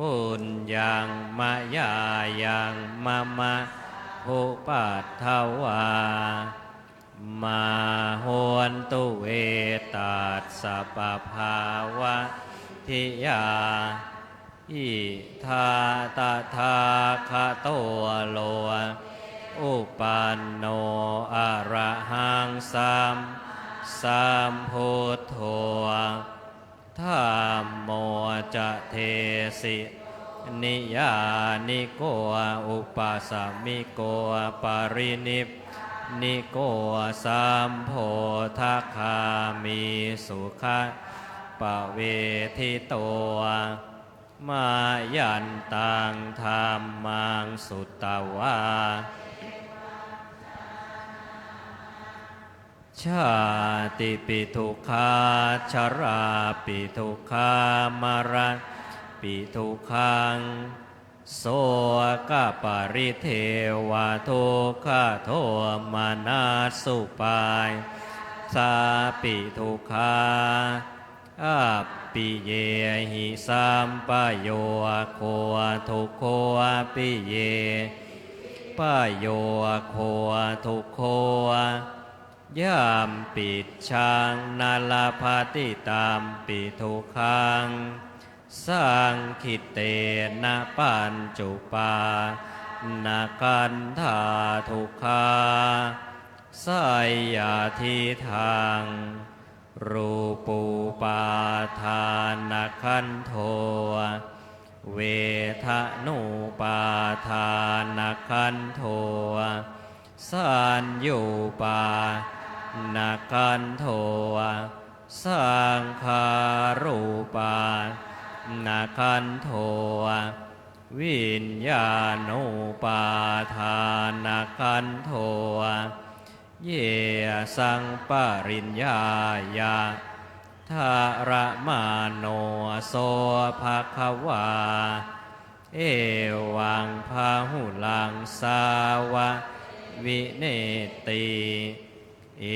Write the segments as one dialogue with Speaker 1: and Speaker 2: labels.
Speaker 1: ปุญญังมะยายังมะมะภูปัตถวามาโหนตุเวตัสสะปะภาวะทิยาอิทาตถาคโตโลอุปันโนอะระหังสัมพุทโธธัมโมจะเทสินิยานิโกอุปสัมมิโกปรินิพนิโกสัมโพธคามิสุขะปะเวทิโตมายันตังธัมมังสุตตวาชาติปิทุกขาชราปิทุกขามรณปิทุกขังโสกปริเทวทุกขโทมานาสุปายสาปิทุกขาอัปปิเยหิสัมปโยโคทุกโคปิเยปโยโคทุกโคยามปิดชังนาลภาติตามปิทุกขังสังคิเตนะปัญจุปานากันธาทุกขาสายยาทิทางรูปูปาทานาคันโทเวทนุปาทานาคันโทสัญญูปานาคันโทสังขารูปานาคันโทวิญญาณุปาทานาคันโทเยสังปริญญายาทาระมาโนโสภควาเอวังพาหุลังสาวะวิเนติเอ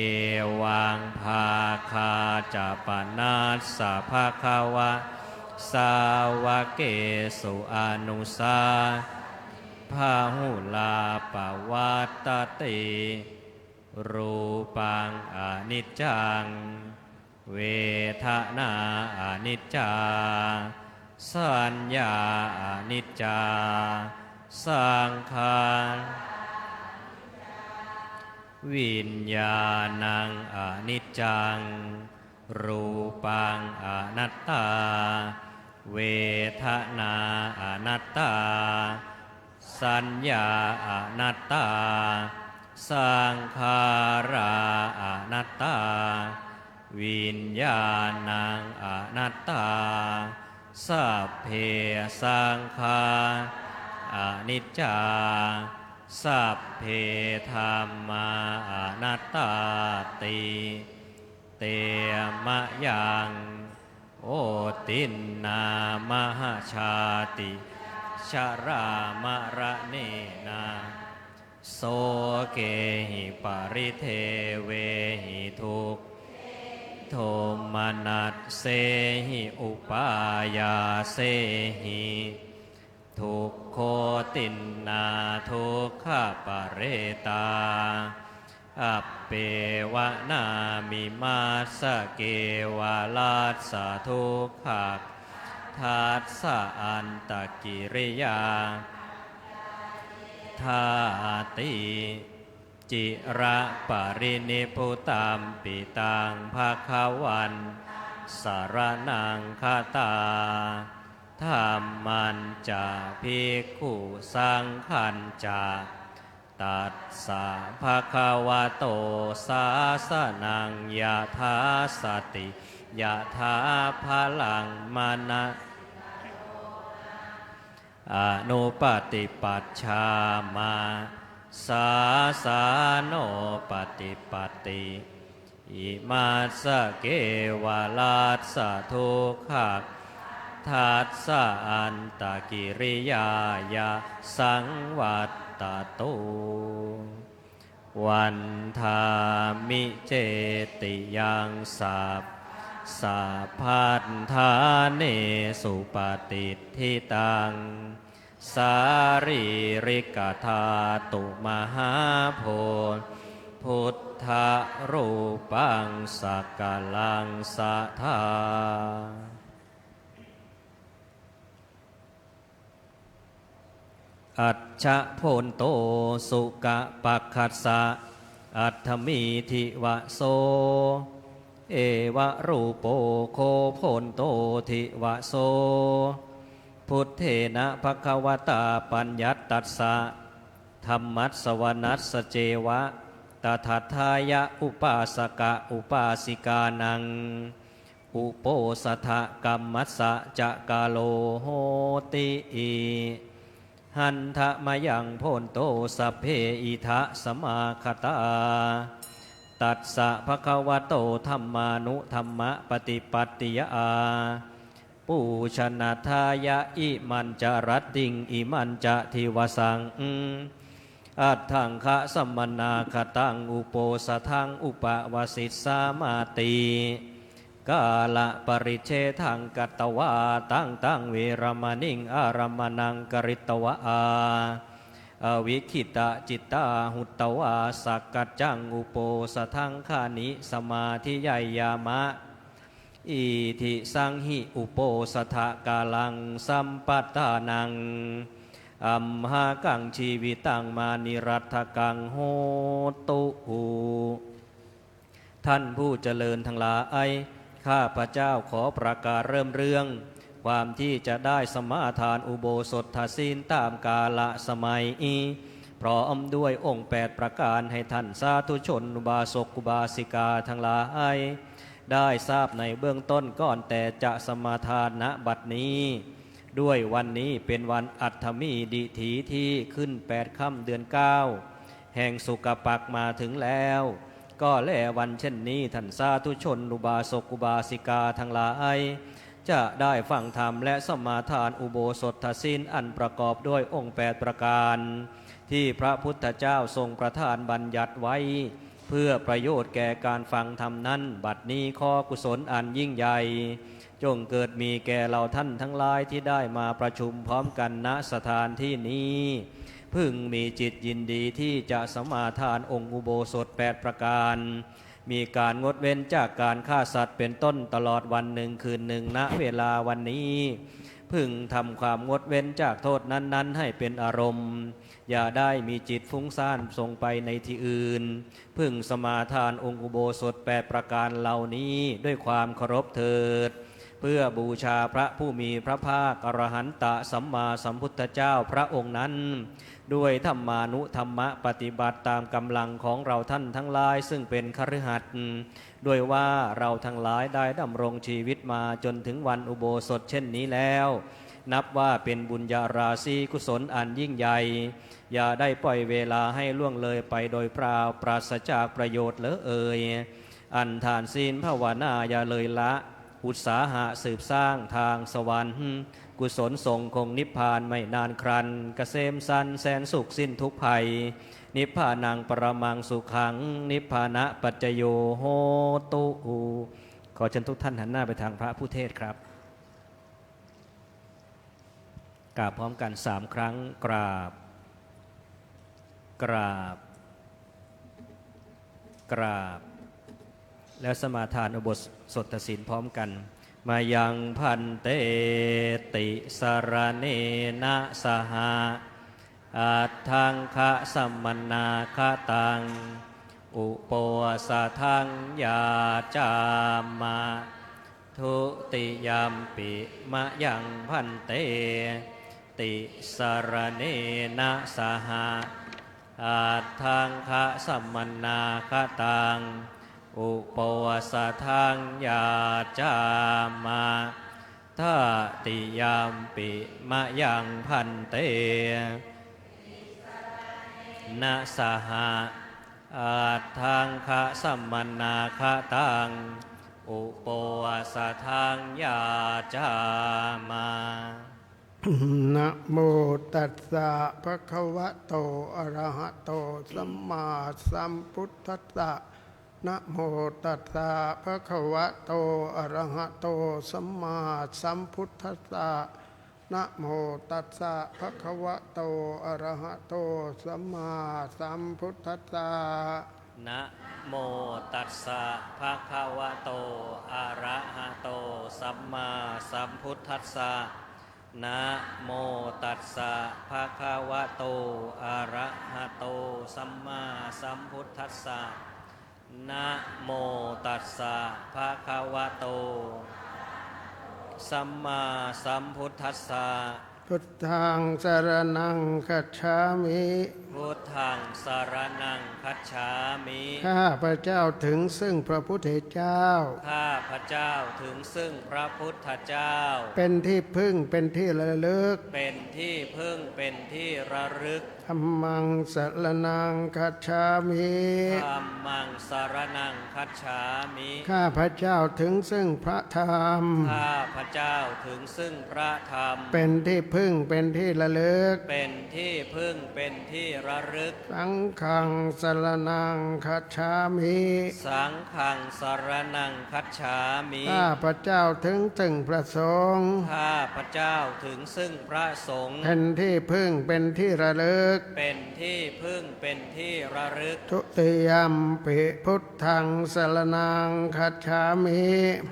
Speaker 1: วังภาคาจะปนัสสะภควะสาวะเกสุอนุสาพาหุลาปวัตตติรูปังอนิจจังเวทนาอนิจจาสัญญาอนิจจาสังขารวิญญาณังอนิจจังรูปังอนัตตาเวทนาอนัตตาสัญญาอนัตตาสังขาราอนัตตาวิญญาณังอนัตตาสัพเพสังขาอนิจจาสัพเพธัมมาอนัตตาติเตมะยังโอตินนามหชาติชรามระเนนาโสเกหิปริเทเวหิทุกโทมนัสเสหิอุปายาเสหิทุกโคตินนาทุกขปะเรตาอัปเปวะนามิมาสเกวาลาสะทุกขทัสสะอันตกิริยาทาติจิระปรินิพพุตัมปิตังภคะวันสารนังคตาธัมมันจะภิกขุสังฆัญจะตัสสะภะคะวะโตสาสนังยะถาสติยะถาพลังมนะอนุปติปัชฌามาสาสาโนปฏิปัตติอิมาสเกวาลาสะทุกขทัสสะอันตกิริยายาสังวัตตตุวันธามิเจติยังสัพ สัพพัทธาเนสุปฏิทิตังสารีริกธาตุมหาโพธิ์พุทธรูปังสักกลังสัทธาอัจฉโพนโตสุกะปักขัสสะอัตถมีทิวะโสเอวะรูปโปโคโพนโตทิวะโสพุทเทนะภควตาปัญญัตตัสสะธัมมัสสวนัสสเจวะตถาทายะอุปาสกะอุปาสิกานังอุโปสถกัมมัสสะจะกาโลโหติหันทะมายังโพนโตสัพเพอิทะสมาคตาตัสสะภะคะวะโตธัมมานุธัมมะปฏิปัตติยาปูชนาทายะอิมันจะรัตติงอิมันจะทิวสังอัตถังคะสัมมนาคตังอุโปสทังอุปวสิสสามาติกาละปริเชทังกัตตวาตั้งเวรมณิงอารมณังกริตวะอาอวิคิตะจิตตาหุตตวาสักกัจจังอุโปสทังขานิสมาธิยายามะอิทิสังหิอุโปสถกาลังสัมปัตตานังอัมหากังชีวิตังมานิรัตถกังโหตุท่านผู้เจริญทั้งหลายข้าพระเจ้าขอประกาศเริ่มเรื่องความที่จะได้สมาทานอุโบสถศีลตามกาลสมัยพร้อมด้วยองค์8ประการให้ท่านสาธุชนอุบาสกอุบาสิกาทั้งหลายได้ทราบในเบื้องต้นก่อนแต่จะสมาทานณบัดนี้ด้วยวันนี้เป็นวันอัฏฐมีดิถีที่ขึ้น8ค่ำเดือน9แห่งสุกปักมาถึงแล้วก็แลวันเช่นนี้ท่านสาธุชนอุบาสกอุบาสิกาทั้งหลายจะได้ฟังธรรมและสมาทานอุโบสถศีลอันประกอบด้วยองค์8ประการที่พระพุทธเจ้าทรงประทานบัญญัติไว้เพื่อประโยชน์แก่การฟังธรรมนั้นบัดนี้ขอกุศลอันยิ่งใหญ่จงเกิดมีแก่เราท่านทั้งหลายที่ได้มาประชุมพร้อมกันณสถานที่นี้พึงมีจิตยินดีที่จะสมาทานองค์อุโบสถ8ประการมีการงดเว้นจากการฆ่าสัตว์เป็นต้นตลอดวันหนึ่งคืนหนึ่งณเวลาวันนี้พึงทำความงดเว้นจากโทษนั้นๆให้เป็นอารมณ์อย่าได้มีจิตฟุ้งซ่านส่งไปในที่อื่นพึงสมาทานองค์อุโบสถ8ประการเหล่านี้ด้วยความเคารพเถิดเพื่อบูชาพระผู้มีพระภาคอรหันตสัมมาสัมพุทธเจ้าพระองค์นั้นด้วยธรรมานุธรรมะปฏิบัติตามกำลังของเราท่านทั้งหลายซึ่งเป็นคฤหัสถ์ด้วยว่าเราทั้งหลายได้ดำรงชีวิตมาจนถึงวันอุโบสถเช่นนี้แล้วนับว่าเป็นบุญญาราศีกุศลอันยิ่งใหญ่อย่าได้ปล่อยเวลาให้ล่วงเลยไปโดยเปล่าปราศจากประโยชน์เลยอันทานศีลภาวนาอย่าเลยละอุตสาหะสืบสร้างทางสวรรค์กุศลส่งคงนิพพานไม่นานครันเกษมสันแสนสุขสิ้นทุกภัยนิพพานังปรมังสุขังนิพพานะปัจจโยโหตุขอเชิญทุกท่านหันหน้าไปทางพระผู้เทศครับกราบพร้อมกัน3ครั้งกราบกราบกราบแล้วสมาทานอุโบสถศีลพร้อมกันมายังพันเตติสรเนนะสหะอัตถังคะสัมมนาคตังอุโปสทังยาจามาทุติยมปิมะยังพันเตติสรเนนะสหะอัตถังคะสัมมนาคตังอุปวสทังยาจามาทัติยมปิมะยังพันเตนะสหะอัตถังคะสัมมนาคตังอุปวสทังยาจามา
Speaker 2: นะโมตัสสะภะคะวะโตอะระหะโตสัมมาสัมพุทธัสสะ นะโมตัสสะภะคะวะโตอะระหะโตสัมมาสัมพุทธัสสะนะโมตัสสะภะคะวะโตอะระหะโตสัมมาสัมพุทธัสสะ
Speaker 1: นะโมตัสสะภะคะวะโตอะระหะโตสัมมาสัมพุทธัสสะนะโมตัสสะภะคะวะโตอะระหะโตสัมมาสัมพุทธัสสะนะโมตัสสะภะคะวะโตสัมมาสัมพุทธัสสะ
Speaker 2: พุทธังสรณังคัจฉามิ
Speaker 1: พุทธังสรณังคัจฉามิ
Speaker 2: ข้าพระเจ้าถึงซึ่งพระพุทธเจ้า
Speaker 1: ข้าพระเจ้าถึงซึ่งพระพุทธเจ้า
Speaker 2: เป็นที่พึ่งเป็นที่ระลึก
Speaker 1: เป็นที่พึ่งเป็นที่ระลึก
Speaker 2: ธัมมังสรณังคัจฉามิ
Speaker 1: ธัมมังสรณังคัจฉามิ
Speaker 2: ข้าพระเจ้าถึงซึ่งพระธรรม
Speaker 1: ข้าพระเจ้าถึงซึ่งพระธรรม
Speaker 2: เป็นที่พึ่งเป็นที่ระลึก
Speaker 1: เป็นที่พึ่งเป็นที่ระลึก
Speaker 2: สังฆังสรณังคัจฉามิ
Speaker 1: สังฆังสรณังคัจฉามิ
Speaker 2: ข้าพระเจ้าถึงซึ่งพระสงฆ์
Speaker 1: ข้าพระเจ้าถึงซึ่งพระสงฆ์
Speaker 2: เป็นที่พึ่งเป็นที่ระลึก
Speaker 1: เป็นที่พึ่งเป็นที่ระลึก
Speaker 2: ทุติยมปิพุทธังสรณังคัจฉามิ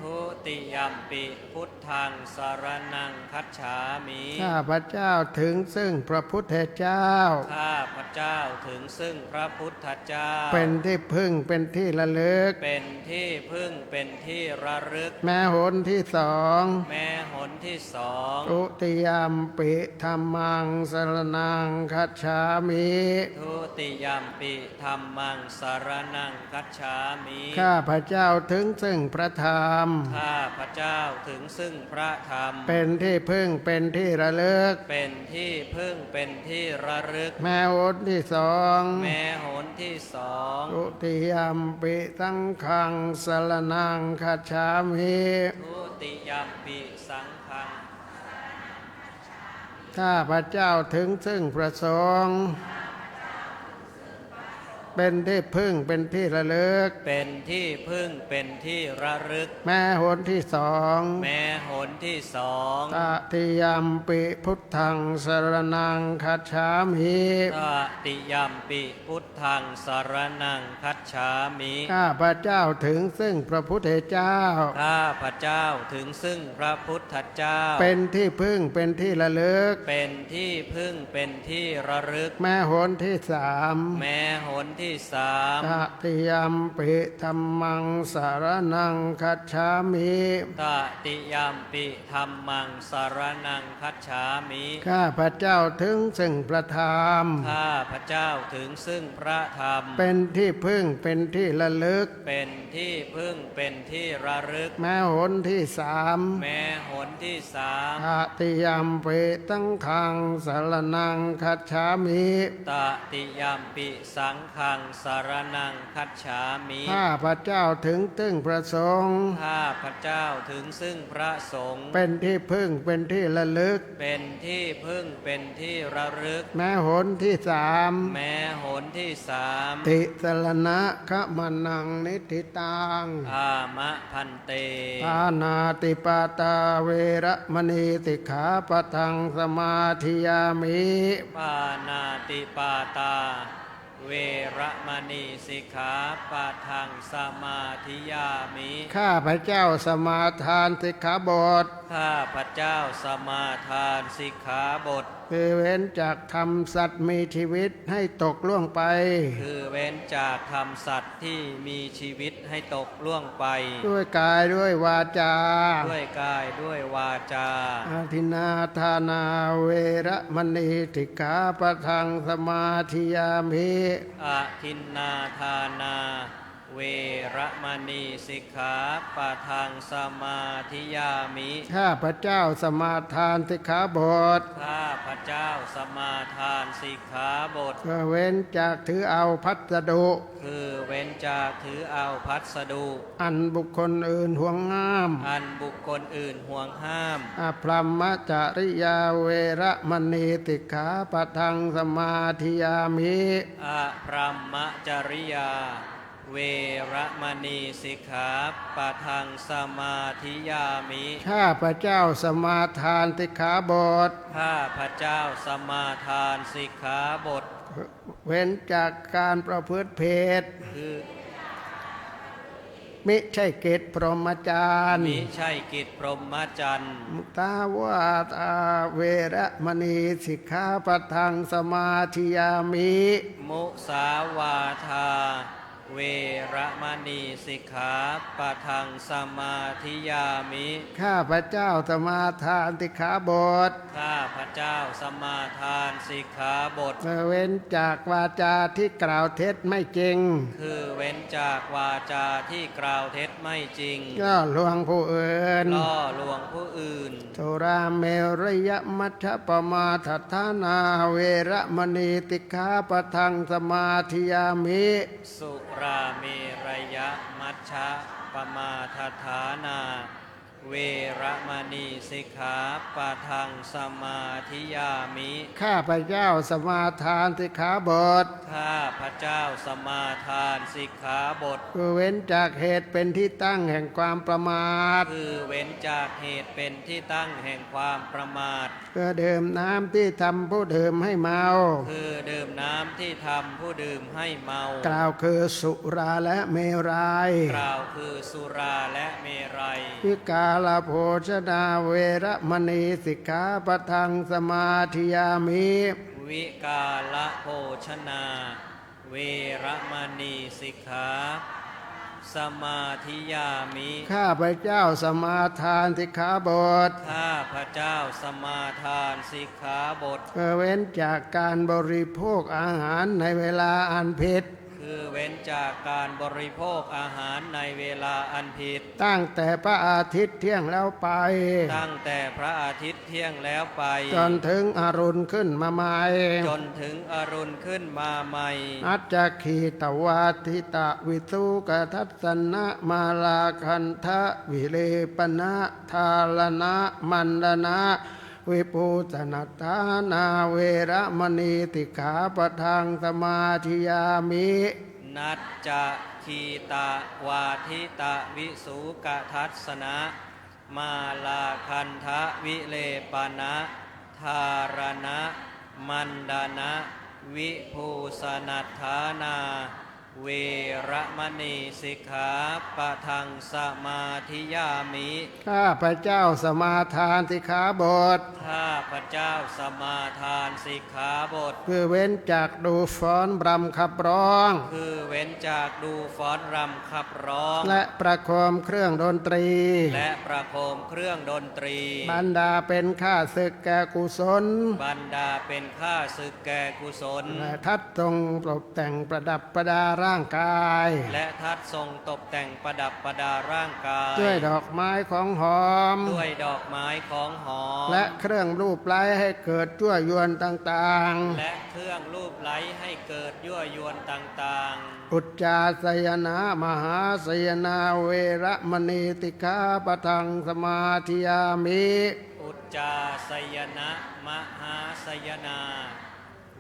Speaker 1: ทุติยัมปิพุทธังสรณังคัจฉามิ
Speaker 2: ข้าพระเจ้าถึงซึ่งพระพุทธเจ้า
Speaker 1: ข้าพระเจ้าถึงซึ่งพระพุทธเจ้า
Speaker 2: เป็นที่พึ่งเป็นที่ระลึก
Speaker 1: เป็นที่พึ่งเป็นที่ระลึก
Speaker 2: แม้หนที่สอง
Speaker 1: แม้หนที่สอง
Speaker 2: ทุติยมปิธัมมังสรณังคัจฉามิ
Speaker 1: ทุติยัมปิธัมมังสรณังคัจฉามิ
Speaker 2: ข้าพระเจ้าถึงซึ่งพระธรรม
Speaker 1: ข้าพระเจ้าถึงซึ่งพระธรรม
Speaker 2: เป็นที่พึ่งเป็นที่ระลึก
Speaker 1: เป็นที่พึ่งเป็นที่ระลึก
Speaker 2: แม้หนที่สอง
Speaker 1: แม้หนที่สอง
Speaker 2: ทุติยมปิสังฆังสรณังคัจฉามิ
Speaker 1: ทุติยัมปิสังฆัง
Speaker 2: ข้าพระเจ้าถึงซึ่งพระสงฆ์เป็นที่พึ่งเป็นที่ระลึก
Speaker 1: เป็นที่พึ่งเป็นที่ระลึก
Speaker 2: แม้หนที่สอง
Speaker 1: แม้หนที่สอง
Speaker 2: ตติยัมปิพุทธังสรณังคัจฉามิ
Speaker 1: ตติยัมปิพุทธังสรณังคัจฉามิ
Speaker 2: ข้าพระเจ้าถึงซึ่งพระพุทธเจ้า
Speaker 1: ข้าพระเจ้าถึงซึ่งพระพุทธเจ้า
Speaker 2: เป็นที่พึ่งเป็นที่ระลึก
Speaker 1: เป็นที่พึ่งเป็นที่ระลึก
Speaker 2: แม้หนที่สาม
Speaker 1: แม้หนที่สาม
Speaker 2: ตติยัมปิธัมมังสรณังคัจฉามิ
Speaker 1: ตติยัมปิธัมมังสรณังคัจฉามิ
Speaker 2: ข้าพระเจ้าถึงซึ่งพระธรรม
Speaker 1: ข้าพระเจ้าถึงซึ่งพระธรรม
Speaker 2: เป็นที่พึ่งเป็นที่ระลึก
Speaker 1: เป็นที่พึ่งเป็นที่ระลึก
Speaker 2: แม้หนที่สาม
Speaker 1: แม้หนที่สาม
Speaker 2: ตติยัมปิสังฆังสรณังคัจฉามิ
Speaker 1: ตติยัมปิสังฆังสรณังคัจฉามิ
Speaker 2: ข้าพระเจ้าถึงซึ่งพระสงฆ์
Speaker 1: ข้าพระเจ้าถึงซึ่งพระสงฆ์
Speaker 2: เป็นที่พึ่งเป็นที่ระลึก
Speaker 1: เป็นที่พึ่งเป็นที่ระลึก
Speaker 2: แม้หนที่สาม
Speaker 1: แม้หนที่สาม
Speaker 2: ติสรณะขมนังนิติตัง
Speaker 1: อามะพันเต
Speaker 2: ปานาติปาตาเวระมณีสิกขาปะทังสมาธิยามิ
Speaker 1: ปานาติปาตาเวระมณีสิกขาปะทังสมาธิยามิ
Speaker 2: ข้าพระเจ้าสมาทานสิกขาบท
Speaker 1: ข้าพระเจ้าสมาทานสิกขาบท
Speaker 2: คือเว้นจากทำสัตว์มีชีวิตให้ตกล่วงไป
Speaker 1: คือเว้นจากทำสัตว์ที่มีชีวิตให้ตกล่วงไป
Speaker 2: ด้วยกายด้วยวาจา
Speaker 1: ด้วยกายด้วยวาจา
Speaker 2: อาทินาทานาเวระมณีสิกขาปะทังสมาธิยามิ
Speaker 1: อาทินนาทานาเวระมณีสิกขาปะทังสมาธิยามิ
Speaker 2: ข้าพระเจ้าสมาทานสิกขาบท
Speaker 1: ข้าพระเจ้าสมาทานสิกขาบท
Speaker 2: ก็เว้นจากถือเอาพัสดุ
Speaker 1: คือเว้นจากถือเอาพัสดุ
Speaker 2: อันบุคคลอื่นห่วงห้าม
Speaker 1: อันบุคคลอื่นห่วงห้าม
Speaker 2: อพรหมจริยาเวระมณีสิกขาปะทังสมาธิยามิ
Speaker 1: อพรหมจริยา เวระมณีสิกขาปะทังสมาธิยามิ
Speaker 2: ข้าพระเจ้าสมาทานสิกขาบท
Speaker 1: ข้าพระเจ้าสมาทานสิกขาบท
Speaker 2: เว้นจากการประพฤติเพศ
Speaker 1: คือ
Speaker 2: มิใช่กิจพรหมจรรย์
Speaker 1: มิใช่กิจพรหมจรรย์
Speaker 2: มุตาวาตาเวระมณีสิกขาปะทังสมาธิยามิ
Speaker 1: มุสาวาทาเวระมณีสิกขาปะทังสมาธิยามิ
Speaker 2: ข้าพระเจ้าสมาทานสิกขาบท
Speaker 1: ข้าพระเจ้าสมาทานสิกขาบท
Speaker 2: เว้นจากวาจาที่กล่าวเท็จไม่จริง
Speaker 1: คือเว้นจากวาจาที่กล่าวเท็จไม่จริง
Speaker 2: ก็ลวงผู้อื่น
Speaker 1: ล่อลวงผู้อื่น
Speaker 2: สุราเมรยมัชฌปมาทัฏฐานาเวระมณีสิกขาปะทังสมาธิยามิ
Speaker 1: สุราเมรยมัชฌะปมาทฐานา เวระมณีสิกขาปะทังสมาธิยามิ
Speaker 2: ข้าพระเจ้าสมาทานสิกขาบท
Speaker 1: ข้าพระเจ้าสมาทานสิกขาบท
Speaker 2: คือเว้นจากเหตุเป็นที่ตั้งแห่งความประมาท
Speaker 1: คือเว้นจากเหตุเป็นที่ตั้งแห่งความประมาท
Speaker 2: เพื่อดื่มน้ำที่ทำผู้ดื่มให้เมา
Speaker 1: คือดื่มน้ำที่ทำผู้ดื่มให้เมาก
Speaker 2: ล่าวคือสุราและเมรัย
Speaker 1: กล่าวคือสุราและเมรัย
Speaker 2: วิกาลโภชนาเวระมณีสิกขาปะทังสมาธิยามิ
Speaker 1: วิกาลโภชนา เวระมณีสิกขาสมาธิยามิ
Speaker 2: ข้าพระเจ้าสมาทานสิกขาบท
Speaker 1: ข้าพระเจ้าสมาทานสิกขาบท
Speaker 2: เพื่อเว้นจากการบริโภคอาหารในเวลาอันผิด
Speaker 1: คือเว้นจากการบริโภคอาหารในเวลาอันผิด
Speaker 2: ตั้งแต่พระอาทิตย์เที่ยงแล้วไป
Speaker 1: ตั้งแต่พระอาทิตย์เที่ยงแล้วไป
Speaker 2: จนถึงอรุณขึ้นมาใหม่
Speaker 1: จนถึงอรุณขึ้นมาใหม่
Speaker 2: อัจจคีตวาทิตะวิสุกทัสสนะมาลาคันทะวิเลปนะทาลนะมันดนะวิปูชนาทานาเวระมณีติขาปะทังสมาธิยามิ
Speaker 1: นัจจะคีตะวาทิตะวิสุกทัสสนะมาลาคันทะวิเลปนะธารณะมันดานะวิภูสนัทธานาเวระมณีสิกขาปะทังสมาธิยามิ
Speaker 2: ข้าพระเจ้าสมาทานสิกขาบท
Speaker 1: ข้าพระเจ้าสมาทานสิกขาบท
Speaker 2: คือเว้นจากดูฟ้อนบรำขับร้อง
Speaker 1: คือเว้นจากดูฟ้อนรำขับร้อง
Speaker 2: และประโคมเครื่องดนตรี
Speaker 1: และประโคมเครื่องดนตรี
Speaker 2: บรรดาเป็นข้าศึกแก่กุศล
Speaker 1: บรรดาเป็นข้าศึกแก่กุศล
Speaker 2: และทัดทรงตกแต่งประดับประดาร่างกาย
Speaker 1: และทัดทรงตกแต่งประดับประดาร่างกาย
Speaker 2: ด้วยดอกไม้ของหอม
Speaker 1: ด้วยดอกไม้ของหอม
Speaker 2: และเครื่องรูปไล้ให้เกิดชั่วยวนต่าง
Speaker 1: และเครื่องรูปไล้ให้เกิดยั่วยวนต่าง
Speaker 2: ๆ อุจจาสยนามหาสยนาเวระมณีติขาปะทังสมาธิยามิ
Speaker 1: ๆ อุจจาสยนะมหาสยนา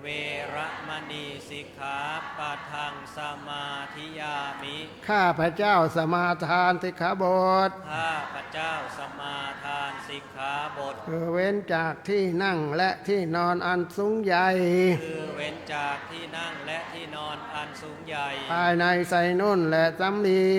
Speaker 1: เวระมณีสิกขาปะทังสมาธิยามิ
Speaker 2: ข้าพระเจ้าสมาทานสิกขาบท
Speaker 1: ข้าพระเจ้าสมาทานสิกขาบท
Speaker 2: คือเว้นจากที่นั่งและที่นอนอันสูงใหญ่
Speaker 1: คือเว้นจากที่นั่งและที่นอนอันสูงใหญ่
Speaker 2: ภายในใส่นุ่นและสำลี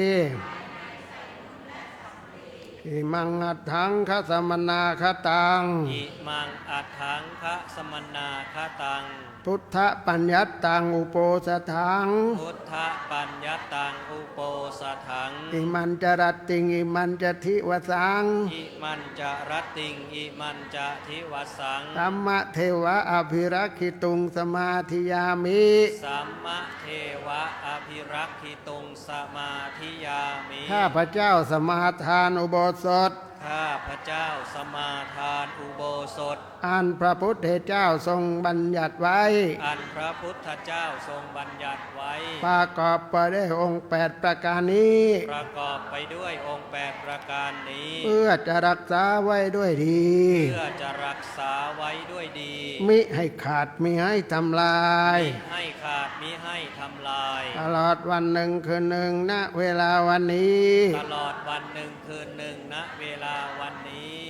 Speaker 2: อิมังอัตถังคสมนาคตัง
Speaker 1: อิมังอัฏฐังคะสมนาคตัง
Speaker 2: พุทธปัญญัตตังอุโปสถัง
Speaker 1: พุทธปัญญตังอุโปสถัง
Speaker 2: อิมันจรัตติงอิมันจทิวสัง
Speaker 1: อิมันจะรัตติงอิมันจะทิวสัง
Speaker 2: ธัมมะเทวะอภิรักขิตุงสมาธิยามิ
Speaker 1: สัมมะเทวะอภิรักขิตุงสมาธิยามิ
Speaker 2: ข้าพระเจ้าสมาทานอุโบสถ
Speaker 1: ข้าพ พเจ้าสมาทานอุโบสถ
Speaker 2: อันพระพุทธเจ้าทรงบัญญัติไว้
Speaker 1: อันพระพุทธเจ้าทรงบัญญัติไว้
Speaker 2: ประกอบไปด้วยองค์8ประการนี้
Speaker 1: ประกอบไปด้วยองค์8ประการนี้
Speaker 2: เพื่อจะรักษาไว้ด้วยดี
Speaker 1: เพื่อจะรักษาไว้ด้วยดี
Speaker 2: มิให้ขาดมิให้ทำลาย
Speaker 1: มิให้ขาดมิให้ทำลาย
Speaker 2: ตลอดวันหนึ่งคืนหนึ่งณเวลาวันนี้
Speaker 1: ตลอดวันหนึ่งคืนหนึ่งณเวลาวันนี้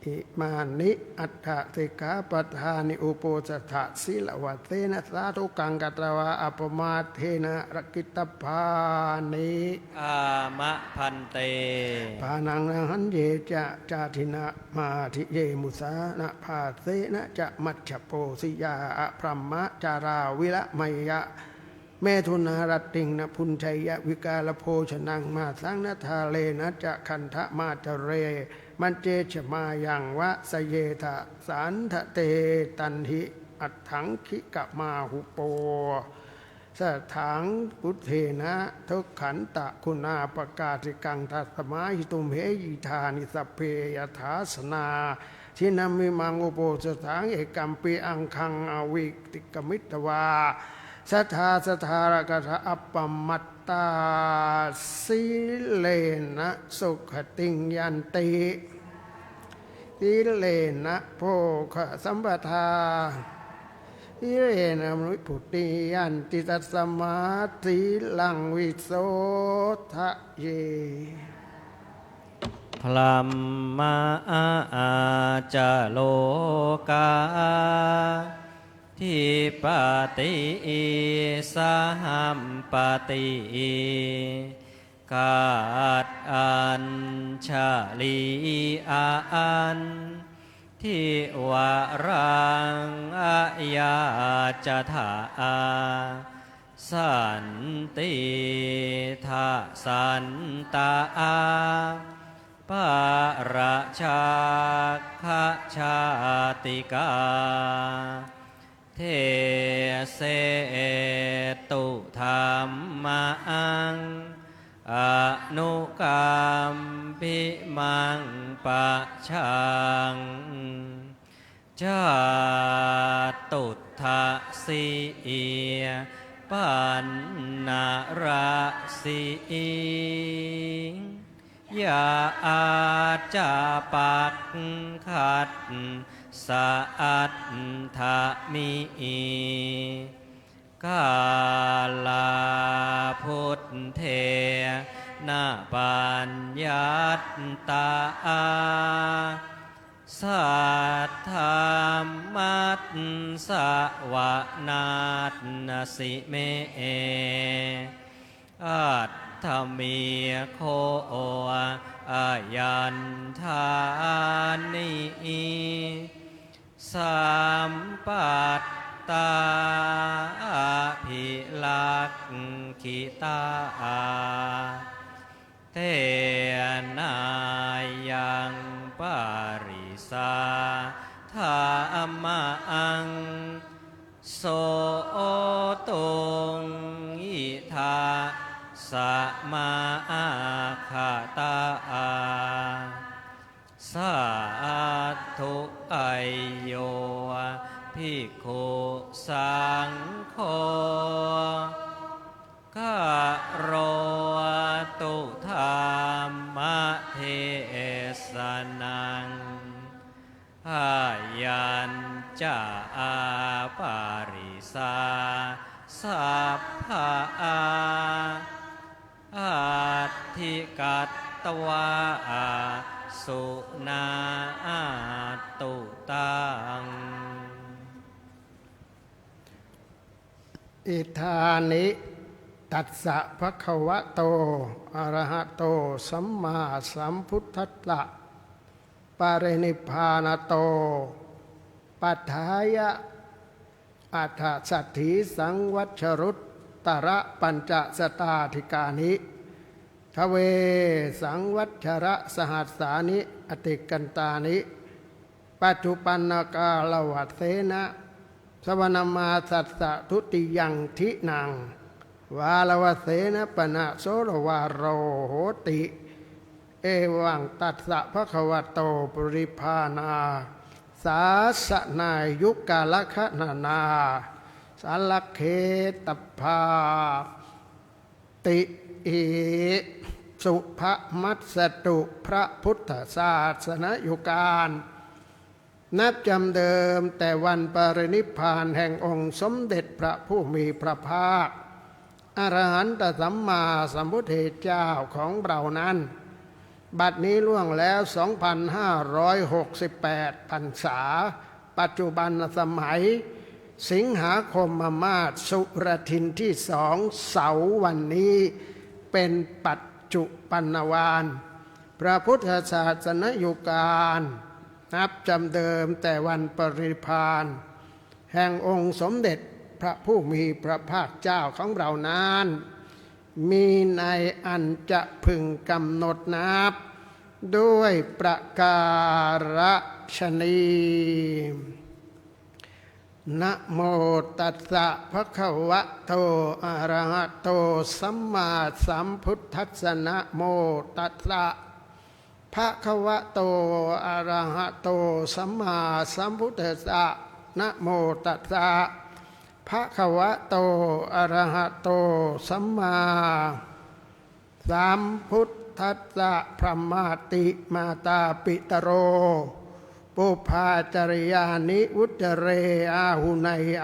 Speaker 2: อิมานิอัฏฐสิกขาปทานิอุโปสถะศิลวัตเตนะสาธุกังกัตวะอัปมาเทนะรกิตภานิ
Speaker 1: อามะพันเต
Speaker 2: ปานังนะหันเยจะจาทินะมาทิเยมุสานะภาเสนะจะมัจฉโปสิยาอะพรหมจาราวิละไมยะเมถุนารติงนะพุนชัยยะวิกาลโภชนังมาสังนะทาเลนะจะคันทะมาจเรมันเจชมายังวะสเยทะสันทะเตตันหิอัตถังคิกะมาหุโปสถังพุทเทนะทุกขันตะคุณาปกาติกังทัสมาหิตุมเหยิธานิสัพเพยถาสนาทินามิมังอุโปสถังเอกัมปีอังคังอวิติกมิตวาสัทธาสทารกถาอัปปมัตตาสิเลนะสุขติงยันติสิเลนะโภคสัมปทาสิเลนะมนุษย์พุทธิยันติตัสสมาธิลังวิโสทะเย
Speaker 1: พลัมมาอาจโลกาทิปติสหัมปติกาดอัญชลีอันทิวารังอายาจถาสันติทาสันตาปาราชาคชาติกาเทเสตุธรรมังอนุกรรมปิมังปะชังจาตุทะสีปันนาราสียาอาจาปักขัดสะอัตถะมิกาลาพุทเทนะปัญญาตตาสัทธามัตสวนาตสิเมอัตถมีโคอายันทานิสัมปัตตาภิลักขิตาเทนายังปาริสาธรรมังโสตุงอิทาสมาคาตาสาธุไอโยภิกขุสังโฆกะโรตุธรรมเทศนังอายัญจาปาริสาสัพพะอาทิกัตตวาสุนาตุตัง
Speaker 2: อิธานิตัสสะภะคะวะโตอะระหะโตสัมมาสัมพุทธัสสะปารินิพพานโตปัฏฐายะอัฏฐสัทถิสังวัชรุตตระปัญจสตาธิกานิทเวสังวัชระสหัสสานิอติกันตานิปัจจุปันนกาลวัตเสนะสวนามาสัสสะทุติยังทินังวาลวเสนะปนะโสรวาโรโหติเอ เอวังตัสสะภะคะวะโตปริภานาสาสนายุกาลคะนานาสาลเคตภาติอิสุภมัสสตุพระพุทธศาสนยุกาลนับจำเดิมแต่วันปรินิพพานแห่งองค์สมเด็จพระผู้มีพระภาคอรหันตสัมมาสัมพุทธเจ้าของเรานั้นบัดนี้ล่วงแล้ว 2,568 พรรษาปัจจุบันสมัยสิงหาคมมาศสุรทินที่สองเสาร์วันนี้เป็นปัจจุบันวาลพระพุทธศาสนยุกาลนับจำเดิมแต่วันปรินิพพานแห่งองค์สมเด็จพระผู้มีพระภาคเจ้าของเรานั้นมีในอันจะพึงกำหนดนับด้วยประการฉนีนะโมตัสสะภะคะวะโตอะระหะโตสัมมาสัมพุทธัสสะนะโมตัสสะภะคะวะโตอะระหะโตสัมมาสัมพุทธัสสะนะโมตัสสะภะคะวะโตอะระหะโตสัมมาสัมพุทธัสสะพระมาติมาตาปิตโรปุพาจริยานิวุจเรอาหุไนย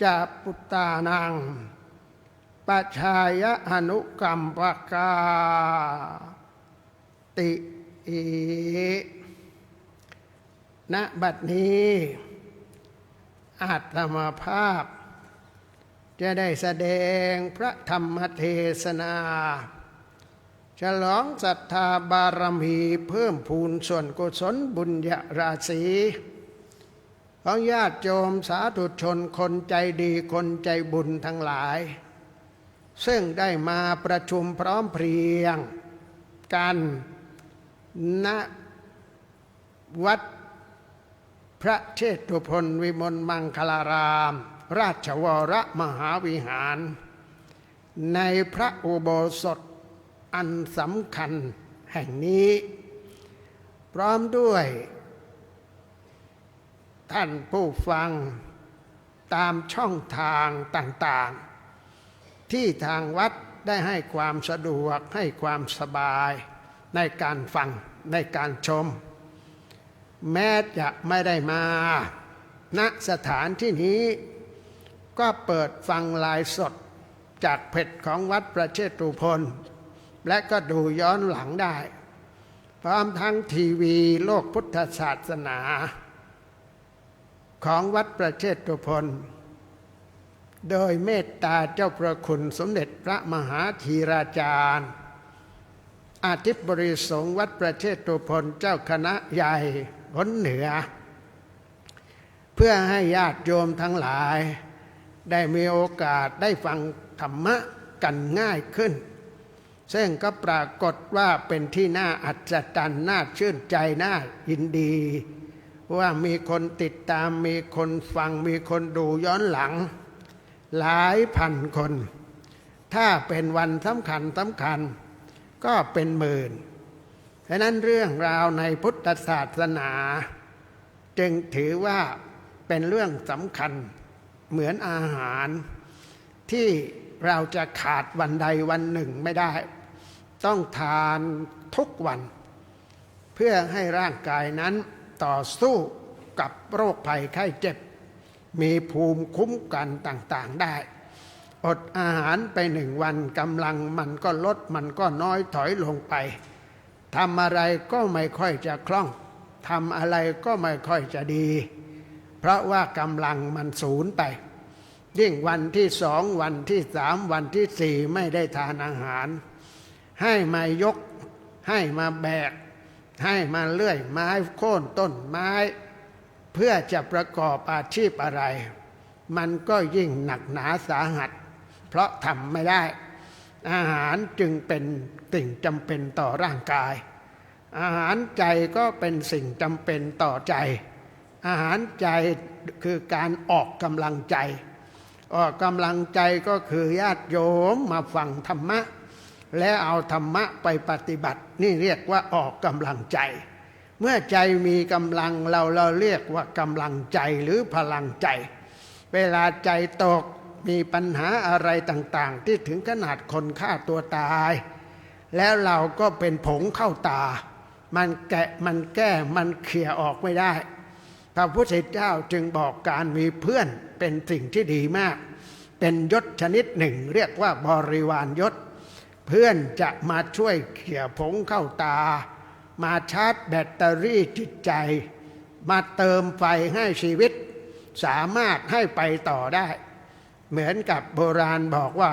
Speaker 2: จะปุตตานังปัจฉายะอนุกัมปกาติอิณบัดนี้อาตมาภาพจะได้แสดงพระธรรมเทศนาฉลองศรัทธาบารมีเพิ่มพูนส่วนกุศลบุญญาราศีของญาติโยมสาธุชนคนใจดีคนใจบุญทั้งหลายซึ่งได้มาประชุมพร้อมเพรียงกันณวัดพระเชตุพนวิมลมังคลารามราชวรมหาวิหารในพระอุโบสถอันสำคัญแห่งนี้พร้อมด้วยท่านผู้ฟังตามช่องทางต่างๆที่ทางวัดได้ให้ความสะดวกให้ความสบายในการฟังในการชมแม้จะไม่ได้มาณสถานที่นี้ก็เปิดฟังไลฟ์สดจากเพจของวัดประเชตุพนและก็ดูย้อนหลังได้พร้อมทั้งทีวีโลกพุทธศาสนาของวัดประเชตุพนโดยเมตตาเจ้าพระคุณสมเด็จพระมหาธีราจารย์อธิบดีสงฆ์วัดประเชตุพนเจ้าคณะใหญ่หนเหนือเพื่อให้ญาติโยมทั้งหลายได้มีโอกาสได้ฟังธรรมะกันง่ายขึ้นซึ่งก็ปรากฏว่าเป็นที่น่าอัศจรรย์น่าชื่นใจน่ายินดีว่ามีคนติดตามมีคนฟังมีคนดูย้อนหลังหลายพันคนถ้าเป็นวันสำคัญก็เป็นหมื่นฉะนั้นเรื่องราวในพุทธศาสนาจึงถือว่าเป็นเรื่องสำคัญเหมือนอาหารที่เราจะขาดวันใดวันหนึ่งไม่ได้ต้องทานทุกวันเพื่อให้ร่างกายนั้นต่อสู้กับโรคภัยไข้เจ็บมีภูมิคุ้มกันต่างๆได้อดอาหารไปหนึ่งวันกำลังมันก็ลดมันก็น้อยถอยลงไปทำอะไรก็ไม่ค่อยจะคล่องทำอะไรก็ไม่ค่อยจะดีเพราะว่ากำลังมันสูญไปยิ่งวันที่สองวันที่สามวันที่สี่ไม่ได้ทานอาหารให้มายกให้มาแบกให้มาเลื่อยไม้โค่นต้นไม้เพื่อจะประกอบอาชีพอะไรมันก็ยิ่งหนักหนาสาหัสเพราะทำไม่ได้อาหารจึงเป็นสิ่งจำเป็นต่อร่างกายอาหารใจก็เป็นสิ่งจำเป็นต่อใจอาหารใจคือการออกกำลังใจออกกำลังใจก็คือญาติโยมมาฟังธรรมะ และเอาธรรมะไปปฏิบัตินี่เรียกว่าออกกำลังใจเมื่อใจมีกำลังเราเรียกว่ากำลังใจหรือพลังใจเวลาใจตกมีปัญหาอะไรต่างๆที่ถึงขนาดคนฆ่าตัวตายแล้วเราก็เป็นผงเข้าตามันแกะมันแก้มันเขี่ยออกไม่ได้พระพุทธเจ้าจึงบอกการมีเพื่อนเป็นสิ่งที่ดีมากเป็นยศชนิดหนึ่งเรียกว่าบริวารยศเพื่อนจะมาช่วยเขี่ยผงเข้าตามาชาร์จแบตเตอรี่จิตใจมาเติมไฟให้ชีวิตสามารถให้ไปต่อได้เหมือนกับโบราณบอกว่า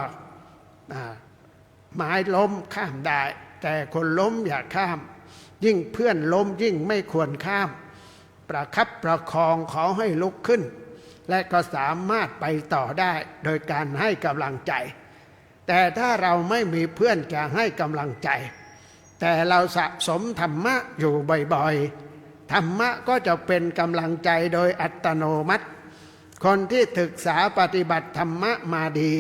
Speaker 2: ไม้ล้มข้ามได้แต่คนล้มอย่าข้ามยิ่งเพื่อนล้มยิ่งไม่ควรข้ามประคับประคองเขาให้ลุกขึ้นและก็สามารถไปต่อได้โดยการให้กำลังใจแต่ถ้าเราไม่มีเพื่อนจะให้กำลังใจแต่เราสะสมธรรมะอยู่บ่อยๆธรรมะก็จะเป็นกำลังใจโดยอัตโนมัติคนที่ศึกษาปฏิบัติธรรมะมาดี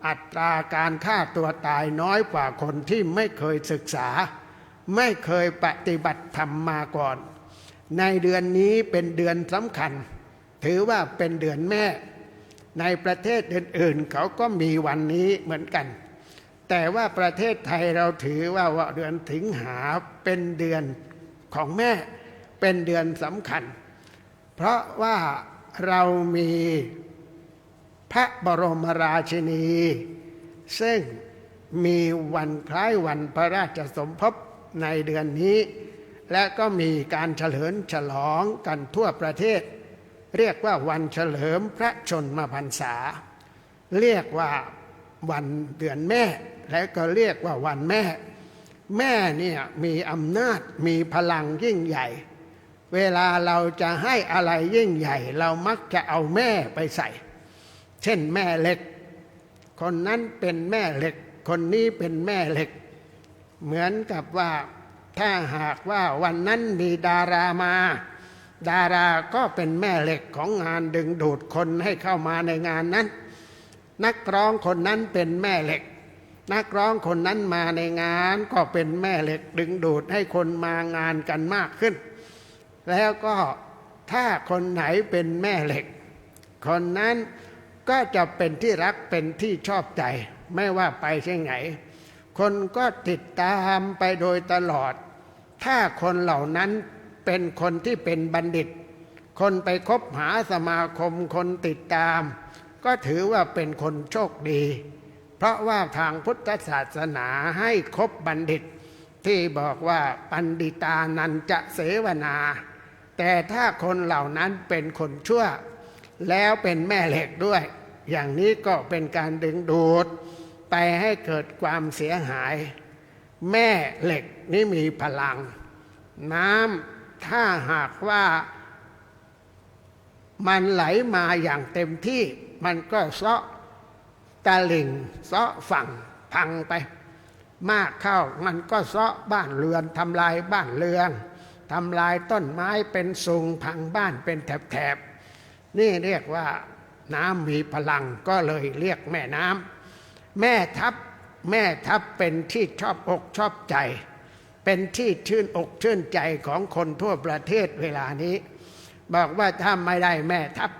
Speaker 2: อัตราการฆ่าตัวตายน้อยกว่าคนที่ไม่เคยศึกษาไม่เคยปฏิบัติธรรมมาก่อนในเดือนนี้เป็นเดือนสำคัญถือว่าเป็นเดือนแม่ในประเทศอื่นๆเขาก็มีวันนี้เหมือนกันแต่ว่าประเทศไทยเราถือว่าเดือนสิงหาเป็นเดือนของแม่เป็นเดือนสำคัญเพราะว่าเรามีพระบรมราชินีซึ่งมีวันคล้ายวันพระราชสมภพในเดือนนี้และก็มีการเฉลิมฉลองกันทั่วประเทศเรียกว่าวันเฉลิมพระชนมพรรษาเรียกว่าวันเดือนแม่และก็เรียกว่าวันแม่แม่เนี่ยมีอำนาจมีพลังยิ่งใหญ่เวลาเราจะให้อะไรยิ่งใหญ่เรามักจะเอาแม่ไปใส่เช่นแม่เหล็กคนนั้นเป็นแม่เหล็กคนนี้เป็นแม่เหล็กเหมือนกับว่าถ้าหากว่าวันนั้นมีดารามาดาราก็เป็นแม่เหล็กของงานดึงดูดคนให้เข้ามาในงานนั้นนักร้องคนนั้นเป็นแม่เหล็กนักร้องคนนั้นมาในงานก็เป็นแม่เหล็กดึงดูดให้คนมางานกันมากขึ้นแล้วก็ถ้าคนไหนเป็นแม่เหล็กคนนั้นก็จะเป็นที่รักเป็นที่ชอบใจไม่ว่าไปที่ไหนคนก็ติดตามไปโดยตลอดถ้าคนเหล่านั้นเป็นคนที่เป็นบัณฑิตคนไปคบหาสมาคมคนติดตามก็ถือว่าเป็นคนโชคดีเพราะว่าทางพุทธศาสนาให้คบบัณฑิตที่บอกว่าปัณฑิตานันจะเสวนาแต่ถ้าคนเหล่านั้นเป็นคนชั่วแล้วเป็นแม่เหล็กด้วยอย่างนี้ก็เป็นการดึงดูดไปให้เกิดความเสียหายแม่เหล็กนี่มีพลังน้ำถ้าหากว่ามันไหลมาอย่างเต็มที่มันก็เซาะตะลิ่งเซาะฝั่งพังไปมากเข้ามันก็เซาะบ้านเรือนทำลายบ้านเรือนทำลายต้นไม้เป็นสุงพังบ้านเป็นแถบๆนี่เรียกว่าน้ำมีพลังก็เลยเรียกแม่น้ำแม่ทัพเป็นที่ชอบอกชอบใจเป็นที่ชื่นอกชื่นใจของคนทั่วประเทศเวลานี้บอกว่าถ้าไม่ได้แม่ทัพ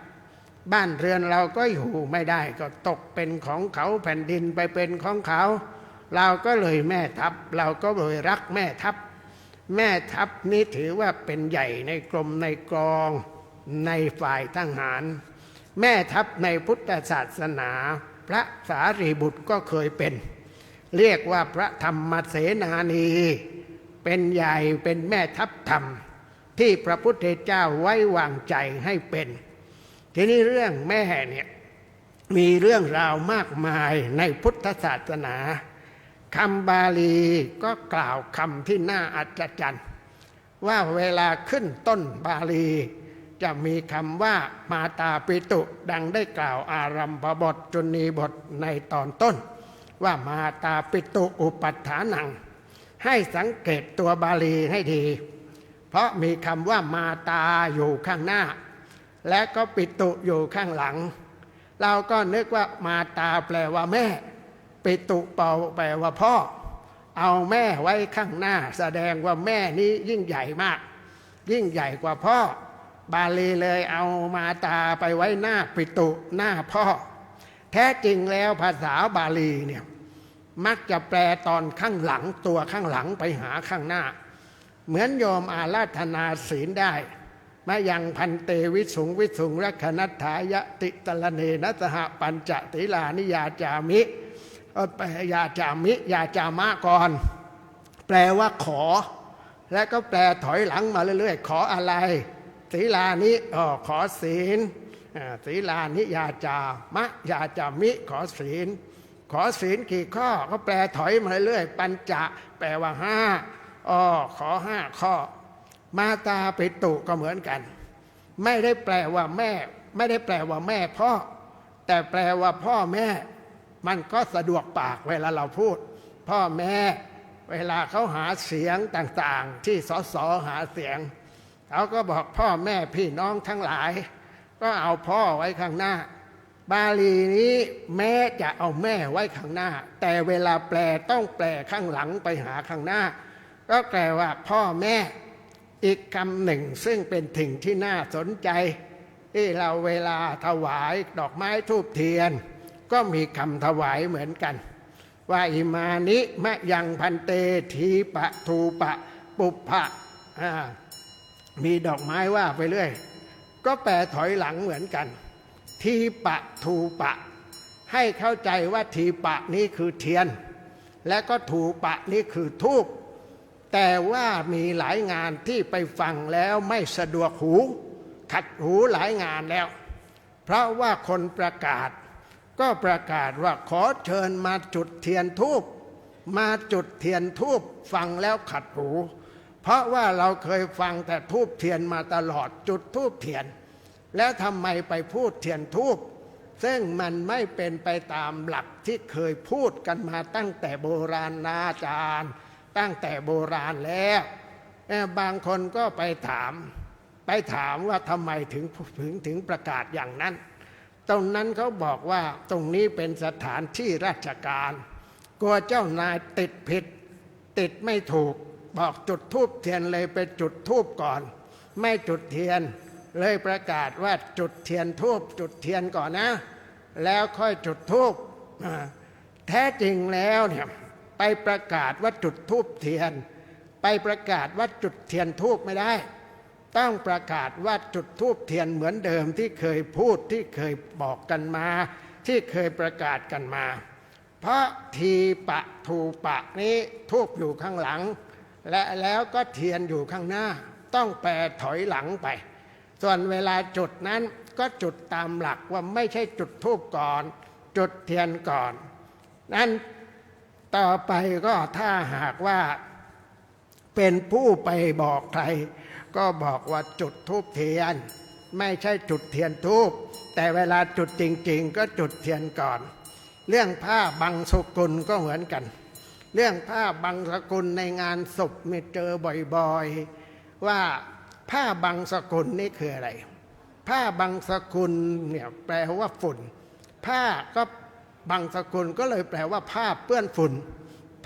Speaker 2: บ้านเรือนเราก็อยู่ไม่ได้ก็ตกเป็นของเขาแผ่นดินไปเป็นของเขาเราก็เลยแม่ทัพเราก็เลยรักแม่ทัพแม่ทัพนี้ถือว่าเป็นใหญ่ในกรมในกองในฝ่ายทหารแม่ทัพในพุทธศาสนาพระสารีบุตรก็เคยเป็นเรียกว่าพระธรรมเสนานีเป็นใหญ่เป็นแม่ทัพธรรมที่พระพุทธเจ้าไว้วางใจให้เป็นทีนี้เรื่องแม่เนี่ยมีเรื่องราวมากมายในพุทธศาสนาคำบาลีก็กล่าวคำที่น่าอัศจรรย์ว่าเวลาขึ้นต้นบาลีจะมีคำว่ามาตาปิตุดังได้กล่าวอารัมภบทจุนีบทในตอนต้นว่ามาตาปิตุอุปัฏฐานังให้สังเกตตัวบาลีให้ดีเพราะมีคำว่ามาตาอยู่ข้างหน้าและก็ปิตุอยู่ข้างหลังเราก็นึกว่ามาตาแปลว่าแม่ ปิตุเป่าแปลว่าพ่อเอาแม่ไว้ข้างหน้าแสดงว่าแม่นี้ยิ่งใหญ่มากยิ่งใหญ่กว่าพ่อบาลีเลยเอามาตาไปไว้หน้าปิตุหน้าพ่อแท้จริงแล้วภาษาบาลีเนี่ยมักจะแปลตอนข้างหลังตัวข้างหลังไปหาข้างหน้าเหมือนโยมอาราธนาศีลได้มายังพันเตวิสุงวิสุงรักขณัฏฐายติตลเนนะสหปัญจติลานิยาจามิยาจามิยาจามะก่อนแปลว่าขอแล้วก็แปลถอยหลังมาเรื่อยๆขออะไรศีลานิขอศีลศีลานิยาจามะยาจามิขอศีลขอศีลกี่ข้อก็แปลถอยมาเรื่อยๆปัญจะแปลว่าห้าขอห้าข้อมาตาปิตุก็เหมือนกันไม่ได้แปลว่าแม่ไม่ได้แปลว่าแม่พ่อแต่แปลว่าพ่อแม่มันก็สะดวกปากเวลาเราพูดพ่อแม่เวลาเขาหาเสียงต่างๆที่สสหาเสียงเขาก็บอกพ่อแม่พี่น้องทั้งหลายก็เอาพ่อไว้ข้างหน้าบาลีนี้แม้จะเอาแม่ไว้ข้างหน้าแต่เวลาแปลต้องแปลข้างหลังไปหาข้างหน้าก็แปลว่าพ่อแม่อีกคำหนึ่งซึ่งเป็นสิ่งที่น่าสนใจที่เราเวลาถวายดอกไม้ธูปเทียนก็มีคำถวายเหมือนกันว่าอิมานิมะยังพันเตทีปะทูปะปุพพะมีดอกไม้ว่าไปเรื่อยก็แปลถอยหลังเหมือนกันทีปะทูปะให้เข้าใจว่าทีปะนี้คือเทียนและก็ทูปะนี้คือธูปแต่ว่ามีหลายงานที่ไปฟังแล้วไม่สะดวกหูขัดหูหลายงานแล้วเพราะว่าคนประกาศก็ประกาศว่าขอเชิญมาจุดเทียนธูปมาจุดเทียนธูปฟังแล้วขัดหูเพราะว่าเราเคยฟังแต่ธูปเทียนมาตลอดจุดธูปเทียนแล้วทำไมไปพูดเทียนธูปซึ่งมันไม่เป็นไปตามหลักที่เคยพูดกันมาตั้งแต่โบราณอาจารย์ตั้งแต่โบราณแล้วบางคนก็ไปถามว่าทำไมถึงประกาศอย่างนั้นตรงนั้นเขาบอกว่าตรงนี้เป็นสถานที่ราชการกลัวเจ้านายติดผิดติดไม่ถูกบอกจุดธูปเทียนเลยไปจุดธูปก่อนไม่จุดเทียนเลยประกาศว่าจุดเทียนธูปจุดเทียนก่อนนะแล้วค่อยจุดธูปแท้จริงแล้วเนี่ยไปประกาศว่าจุดธูปเทียนไปประกาศว่าจุดเทียนธูปไม่ได้ต้องประกาศว่าจุดธูปเทียนเหมือนเดิมที่เคยพูดที่เคยบอกกันมาที่เคยประกาศกันมาเพราะทีปะทูปะนี้ธูปอยู่ข้างหลังและแล้วก็เทียนอยู่ข้างหน้าต้องแปลถอยหลังไปส่วนเวลาจุดนั้นก็จุดตามหลักว่าไม่ใช่จุดธูปก่อนจุดเทียนก่อนนั้นต่อไปก็ถ้าหากว่าเป็นผู้ไปบอกใครก็บอกว่าจุดธูปเทียนไม่ใช่จุดเทียนธูปแต่เวลาจุดจริงๆก็จุดเทียนก่อนเรื่องผ้าบังสกุลก็เหมือนกันเรื่องผ้าบังสกุลในงานศพมีเจอบ่อยๆว่าผ้าบังสกุลนี่คืออะไรผ้าบังสกุลเนี่ยแปลว่าฝุ่นผ้าก็บังสกุลก็เลยแปลว่าผ้าเปื้อนฝุ่น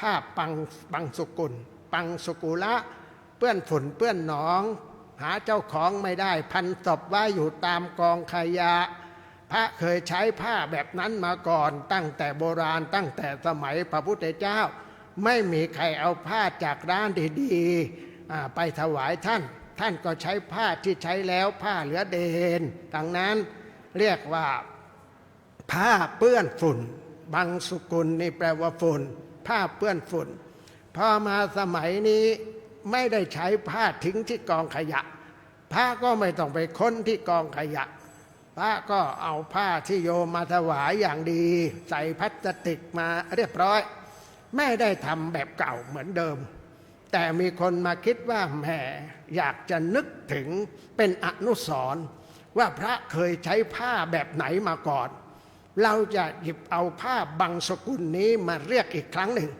Speaker 2: ผ้าบังสกุลปังสกุละเปื้อนฝุ่นเปื้อนหนองหาเจ้าของไม่ได้พันศพไว้อยู่ตามกองขยะพระเคยใช้ผ้าแบบนั้นมาก่อนตั้งแต่โบราณตั้งแต่สมัยพระพุทธเจ้าไม่มีใครเอาผ้าจากร้านดีๆไปถวายท่านก็ใช้ผ้าที่ใช้แล้วผ้าเหลือเดนดังนั้นเรียกว่าผ้าเปื้อนฝุ่นบังสุกุลนี่แปลว่าฝุ่นผ้าเปื้อนฝุ่นพอมาสมัยนี้ไม่ได้ใช้ผ้าทิ้งที่กองขยะพระก็ไม่ต้องไปค้นที่กองขยะพระก็เอาผ้าที่โยมมาถวายอย่างดีใส่พลาสติกมาเรียบร้อยไม่ได้ทำแบบเก่าเหมือนเดิมแต่มีคนมาคิดว่าแหมอยากจะนึกถึงเป็นอนุสรณ์ว่าพระเคยใช้ผ้าแบบไหนมาก่อนเราจะหยิบเอาผ้าบังสกุลนี้มาเรียกอีกครั้งหนึ่ง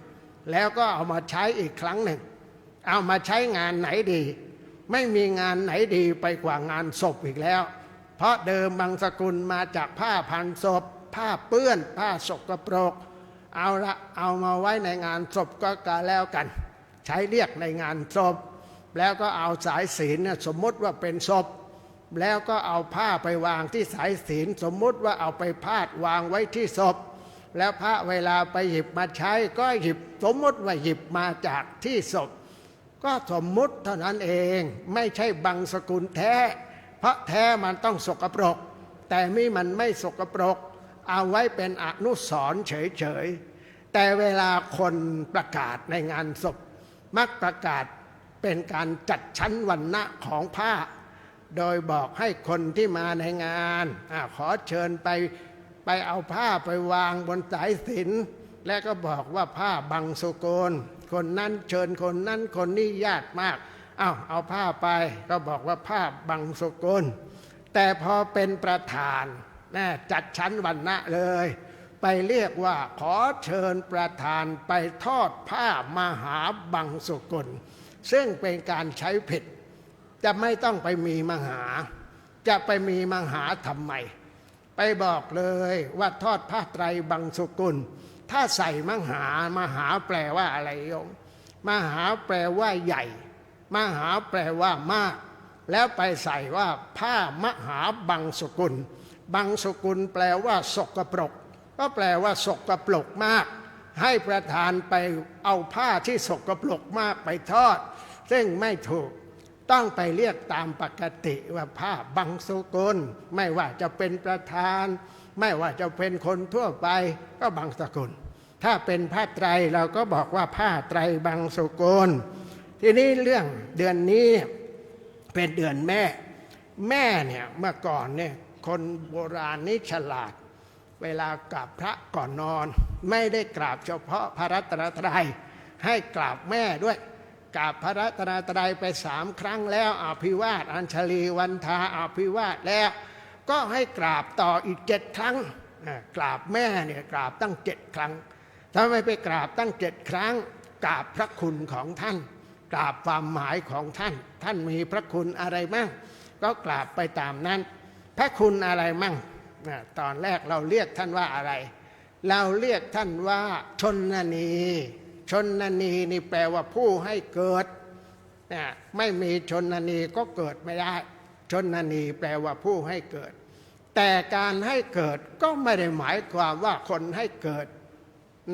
Speaker 2: แล้วก็เอามาใช้อีกครั้งหนึ่งเอามาใช้งานไหนดีไม่มีงานไหนดีไปกว่างานศพอีกแล้วเพราะเดิมบังสกุลมาจากผ้าพันศพผ้าเปื้อนผ้าสกปรก เอาละเอามาไว้ในงานศพก็แล้วกัน ใช้เรียกในงานศพแล้วก็เอาสายศีลสมมติว่าเป็นศพแล้วก็เอาผ้าไปวางที่สายศีลสมมุติว่าเอาไปพาดวางไว้ที่ศพแล้วพระเวลาไปหยิบมาใช้ก็หยิบสมมติว่าหยิบมาจากที่ศพก็สมมุติเท่านั้นเองไม่ใช่บังสกุลแท้เพราะแท้มันต้องสกปรกแต่มันไม่สกปรกเอาไว้เป็นอนุสรณ์เฉยๆแต่เวลาคนประกาศในงานศพมักประกาศเป็นการจัดชั้นวรรณะของผ้าโดยบอกให้คนที่มาในงานขอเชิญไปเอาผ้าไปวางบนสายสิญจน์และก็บอกว่าผ้าบังสุกุลคนนั้นเชิญคนนั้นคนนี้ญาติมากเอาผ้าไปก็บอกว่าผ้าบังสุกุลแต่พอเป็นประธานจัดชั้นวรรณะเลยไปเรียกว่าขอเชิญประธานไปทอดผ้ามหาบังสุกุลซึ่งเป็นการใช้ผิดจะไม่ต้องไปมีมหาจะไปมีมหาทำไมไปบอกเลยว่าทอดผ้าไตรบังสุกุลถ้าใส่มหาแปลว่าอะไรโยมมหาแปลว่าใหญ่มหาแปลว่ามากแล้วไปใส่ว่าผ้ามหาบังสุกุลบังสุกุลแปลว่าสกปรกก็แปลว่าสกปรกมากให้ประธานไปเอาผ้าที่สกปรกมากไปทอดซึ่งไม่ถูกต้องไปเรียกตามปกติว่าผ้าบังสุกุลไม่ว่าจะเป็นประธานไม่ว่าจะเป็นคนทั่วไปก็บังสุกุลถ้าเป็นผ้าไตรเราก็บอกว่าผ้าไตรบังสุกุลทีนี้เรื่องเดือนนี้เป็นเดือนแม่เนี่ยเมื่อก่อนเนี่ยคนโบราณนี่ฉลาดเวลากราบพระก่อนนอนไม่ได้กราบเฉพาะพระรัตนตรัยให้กราบแม่ด้วยกราบพระรัตนตรัยไป3 ครั้งแล้วอภิวาทอัญชลีวันทาอภิวาทแล้วก็ให้กราบต่ออีก7 ครั้งกราบแม่เนี่ยกราบตั้ง7 ครั้งถ้าไม่ไปกราบตั้ง7 ครั้งกราบพระคุณของท่านกราบความหมายของท่านมีพระคุณอะไรมั่งก็กราบไปตามนั้นพระคุณอะไรมั่งตอนแรกเราเรียกท่านว่าอะไรเราเรียกท่านว่าชนนีชนนีนี่แปลว่าผู้ให้เกิดไม่มีชนนีก็เกิดไม่ได้ชนนีแปลว่าผู้ให้เกิดแต่การให้เกิดก็ไม่ได้หมายความว่าคนให้เกิด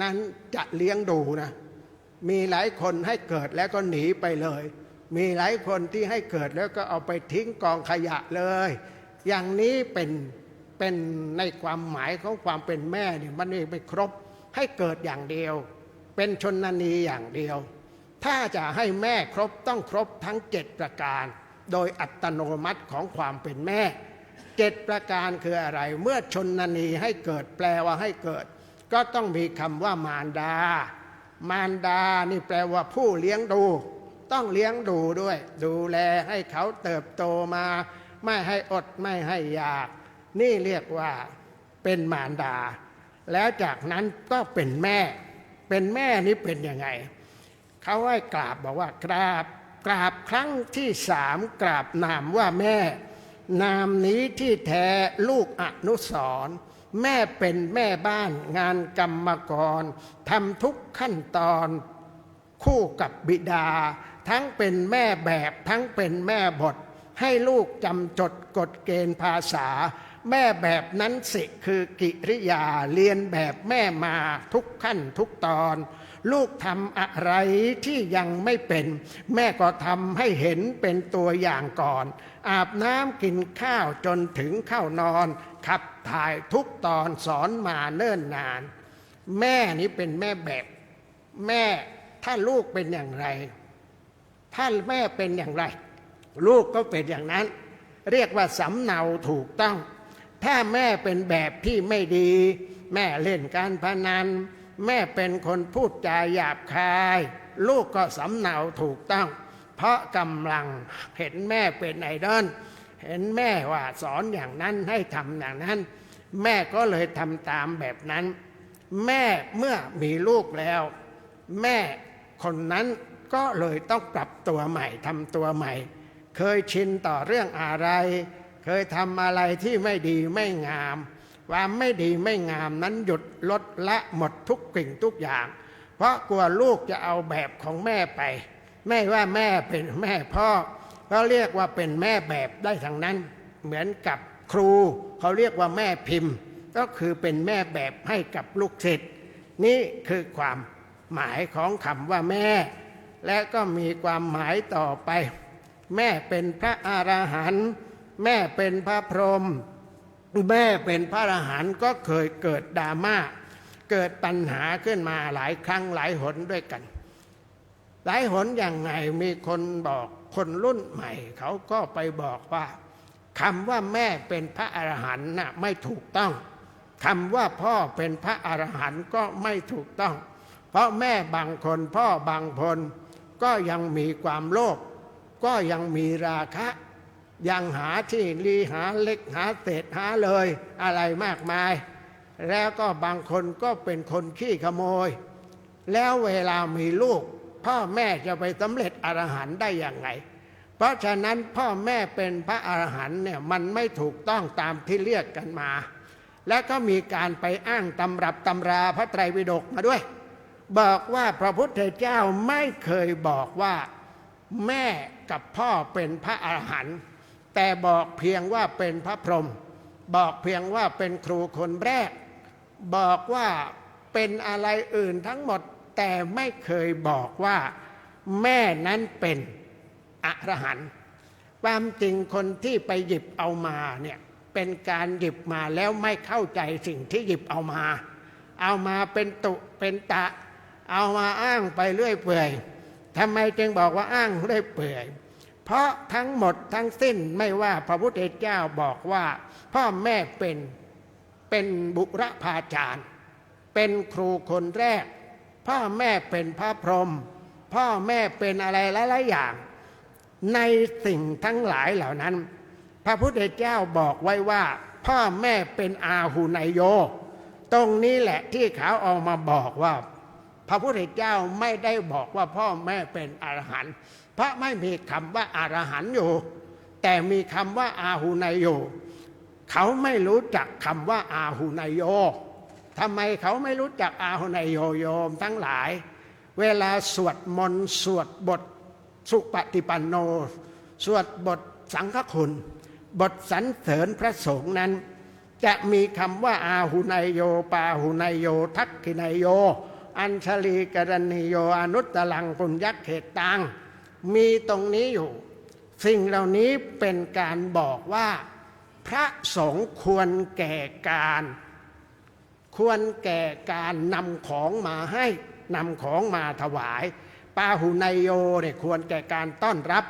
Speaker 2: นั้นจะเลี้ยงดูนะมีหลายคนให้เกิดแล้วก็หนีไปเลยมีหลายคนที่ให้เกิดแล้วก็เอาไปทิ้งกองขยะเลยอย่างนี้เป็นในความหมายของความเป็นแม่เนี่ยมันไม่ครบให้เกิดอย่างเดียวเป็นชนนีอย่างเดียวถ้าจะให้แม่ครบต้องครบทั้ง7 ประการโดยอัตโนมัติของความเป็นแม่7 ประการคืออะไรเมื่อชนนีให้เกิดแปลว่าให้เกิดก็ต้องมีคำว่ามารดามารดานี่แปลว่าผู้เลี้ยงดูต้องเลี้ยงดูด้วยดูแลให้เขาเติบโตมาไม่ให้อดไม่ให้อยากนี่เรียกว่าเป็นมารดาแล้วจากนั้นก็เป็นแม่นี่เป็นยังไงเขาให้กราบบอกว่ากราบครั้งที่3กราบนามว่าแม่นามนี้ที่แท้ลูกอนุสรณ์แม่เป็นแม่บ้านงานกรรมกรทำทุกขั้นตอนคู่กับบิดาทั้งเป็นแม่แบบทั้งเป็นแม่บทให้ลูกจำจดกฎเกณฑ์ภาษาแม่แบบนั้นสิคือกิริยาเรียนแบบแม่มาทุกขั้นทุกตอนลูกทำอะไรที่ยังไม่เป็นแม่ก็ทำให้เห็นเป็นตัวอย่างก่อนอาบน้ำกินข้าวจนถึงเข้านอนขับถ่ายทุกตอนสอนมาเนิ่นนานแม่นี้เป็นแม่แบบแม่ถ้าลูกเป็นอย่างไรถ้าแม่เป็นอย่างไรลูกก็เป็นอย่างนั้นเรียกว่าสำเนาถูกต้องถ้าแม่เป็นแบบที่ไม่ดีแม่เล่นการพนันแม่เป็นคนพูดจาหยาบคายลูกก็สำเนาถูกต้องเพราะกำลังเห็นแม่เป็นไอดอลเห็นแม่ว่าสอนอย่างนั้นให้ทำอย่างนั้นแม่ก็เลยทำตามแบบนั้นแม่เมื่อมีลูกแล้วแม่คนนั้นก็เลยต้องปรับตัวใหม่ทำตัวใหม่เคยชินต่อเรื่องอะไรเคยทำอะไรที่ไม่ดีไม่งาม ความไม่ดีไม่งามนั้นหยุดลดละหมดทุกสิ่งทุกอย่างเพราะกลัวลูกจะเอาแบบของแม่ไปไม่ว่าแม่เป็นแม่พ่อเขาเรียกว่าเป็นแม่แบบได้ทั้งนั้นเหมือนกับครูเขาเรียกว่าแม่พิมพ์ก็คือเป็นแม่แบบให้กับลูกศิษย์นี่คือความหมายของคำว่าแม่และก็มีความหมายต่อไปแม่เป็นพระอรหันต์แม่เป็นพระพรหมแม่เป็นพระอรหันต์ก็เคยเกิดดราม่าเกิดปัญหาขึ้นมาหลายครั้งหลายหนด้วยกันหลายหนอย่างไงมีคนบอกคนรุ่นใหม่เขาก็ไปบอกว่าคำว่าแม่เป็นพระอรหันต์น่ะไม่ถูกต้องคำว่าพ่อเป็นพระอรหันต์ก็ไม่ถูกต้องเพราะแม่บางคนพ่อบางคนก็ยังมีความโลภก็ยังมีราคะยังหาที่ลีหาเล็กหาเศษหาเลยอะไรมากมายแล้วก็บางคนก็เป็นคนขี้ขโมยแล้วเวลามีลูกพ่อแม่จะไปสำเร็จอรหันต์ได้อย่างไงเพราะฉะนั้นพ่อแม่เป็นพระอรหันต์เนี่ยมันไม่ถูกต้องตามที่เรียกกันมาและก็มีการไปอ้างตำรับตำราพระไตรปิฎกมาด้วยบอกว่าพระพุทธเจ้าไม่เคยบอกว่าแม่กับพ่อเป็นพระอรหันต์แต่บอกเพียงว่าเป็นพระพรหมบอกเพียงว่าเป็นครูคนแรกบอกว่าเป็นอะไรอื่นทั้งหมดแต่ไม่เคยบอกว่าแม่นั้นเป็นอรหันต์ความจริงคนที่ไปหยิบเอามาเนี่ยเป็นการหยิบมาแล้วไม่เข้าใจสิ่งที่หยิบเอามาเป็นตุเป็นตะเอามาอ้างไปเรื่อยเปื่อยทำไมจึงบอกว่าอ้างเรื่อยเปื่อยเพราะทั้งหมดทั้งสิ้นไม่ว่าพระพุทธเจ้าบอกว่าพ่อแม่เป็นบุรพาจารย์เป็นครูคนแรกพ่อแม่เป็นพระพรหมพ่อแม่เป็นอะไรหลายๆอย่างในสิ่งทั้งหลายเหล่านั้นพระพุทธเจ้าบอกไว้ว่าพ่อแม่เป็นอาหุนายโยตรงนี้แหละที่เขาเอามาบอกว่าพระพุทธเจ้าไม่ได้บอกว่าพ่อแม่เป็นอรหันต์เพราะไม่มีคำว่าอรหันต์อยู่แต่มีคำว่าอาหุนายโยเขาไม่รู้จักคำว่าอาหุนายโยทำไมเขาไม่รู้จักอาหุนายโยโยมทั้งหลายเวลาสวดมนต์สวดบทสุปฏิปันโนสวดบทสังฆคุณบทสรรเสริญพระสงฆ์นั้นจะมีคำว่าอาหุนายโยปาหุนายโยทักขินายโยอัญชลีกรณีโยอนุตตลังปุญญเขตตังมีตรงนี้อยู่สิ่งเหล่านี้เป็นการบอกว่าพระสงฆ์ควรแก่การนำของมาให้นำของมาถวายปาหุนายโยเนี่ยควรแก่การต้อนรับ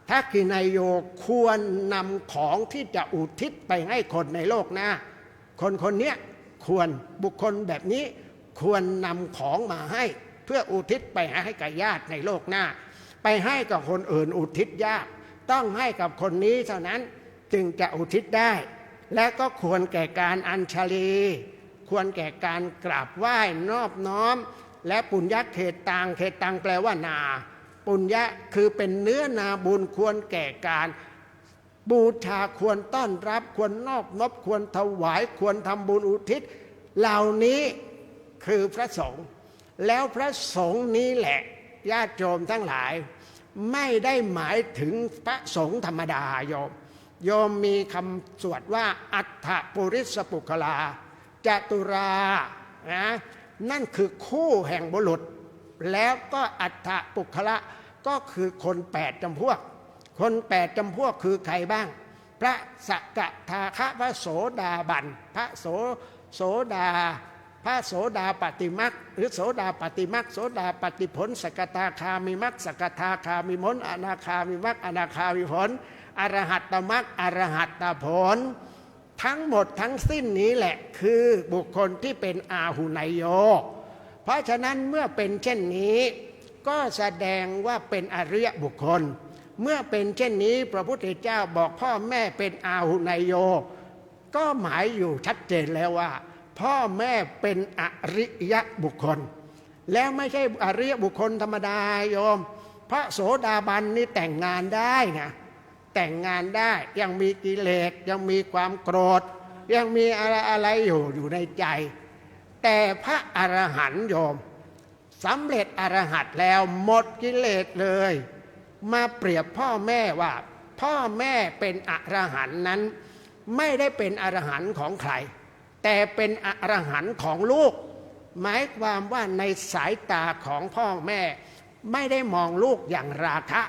Speaker 2: ทักขินายโยควรนำของที่จะอุทิศไปให้คนในโลกหน้าคนเนี้ยควรบุคคลแบบนี้ควรนำของมาให้เพื่ออุทิศไปให้กับญาติในโลกหน้าไปให้กับคนอื่นอุทิศยากต้องให้กับคนนี้เท่านั้นจึงจะอุทิศได้และก็ควรแก่การอัญชลีควรแก่การกราบไหว้นอบน้อมและปุญญเขตตังแปลว่านาปุญญะคือเป็นเนื้อนาบุญควรแก่การบูชาควรต้อนรับควรนอบน้อมควรถวายควรทำบุญอุทิศเหล่านี้คือพระสงฆ์แล้วพระสงฆ์นี้แหละญาติโยมทั้งหลายไม่ได้หมายถึงพระสงฆ์ธรรมดาโยมมีคำสวดว่าอัฏฐปุริสปุคลาจตุรานะนั่นคือคู่แห่งบุรุษแล้วก็อัฏฐปุคละก็คือคน8จำพวกคน8จำพวกคือใครบ้างพระสกทาคะพระโสดาบันพระโสดาปฏิมักหรือโสดาปฏิมักโสดาปฏิผลสกทาคามิมักสกทาคามิผลอนาคามิมักอนาคามิผลอรหัตตมักอรหัตตผลทั้งหมดทั้งสิ้นนี้แหละคือบุคคลที่เป็นอาหุนายโยเพราะฉะนั้นเมื่อเป็นเช่นนี้ก็แสดงว่าเป็นอริยบุคคลเมื่อเป็นเช่นนี้พระพุทธเจ้าบอกพ่อแม่เป็นอาหุนายโยก็หมายอยู่ชัดเจนแล้วว่าพ่อแม่เป็นอริยบุคคลแล้วไม่ใช่อริยบุคคลธรรมดาโยมพระโสดาบันนี่แต่งงานได้นะแต่งงานได้ยังมีกิเลสยังมีความโกรธ ยังมีอะไรอยู่ในใจแต่พระอรหันต์โยมสำเร็จอรหันต์แล้วหมดกิเลสเลยมาเปรียบพ่อแม่ว่าพ่อแม่เป็นอรหันต์นั้นไม่ได้เป็นอรหันต์ของใครแต่เป็นอรหันต์ของลูกหมายความว่าในสายตาของพ่อแม่ไม่ได้มองลูกอย่างราคะ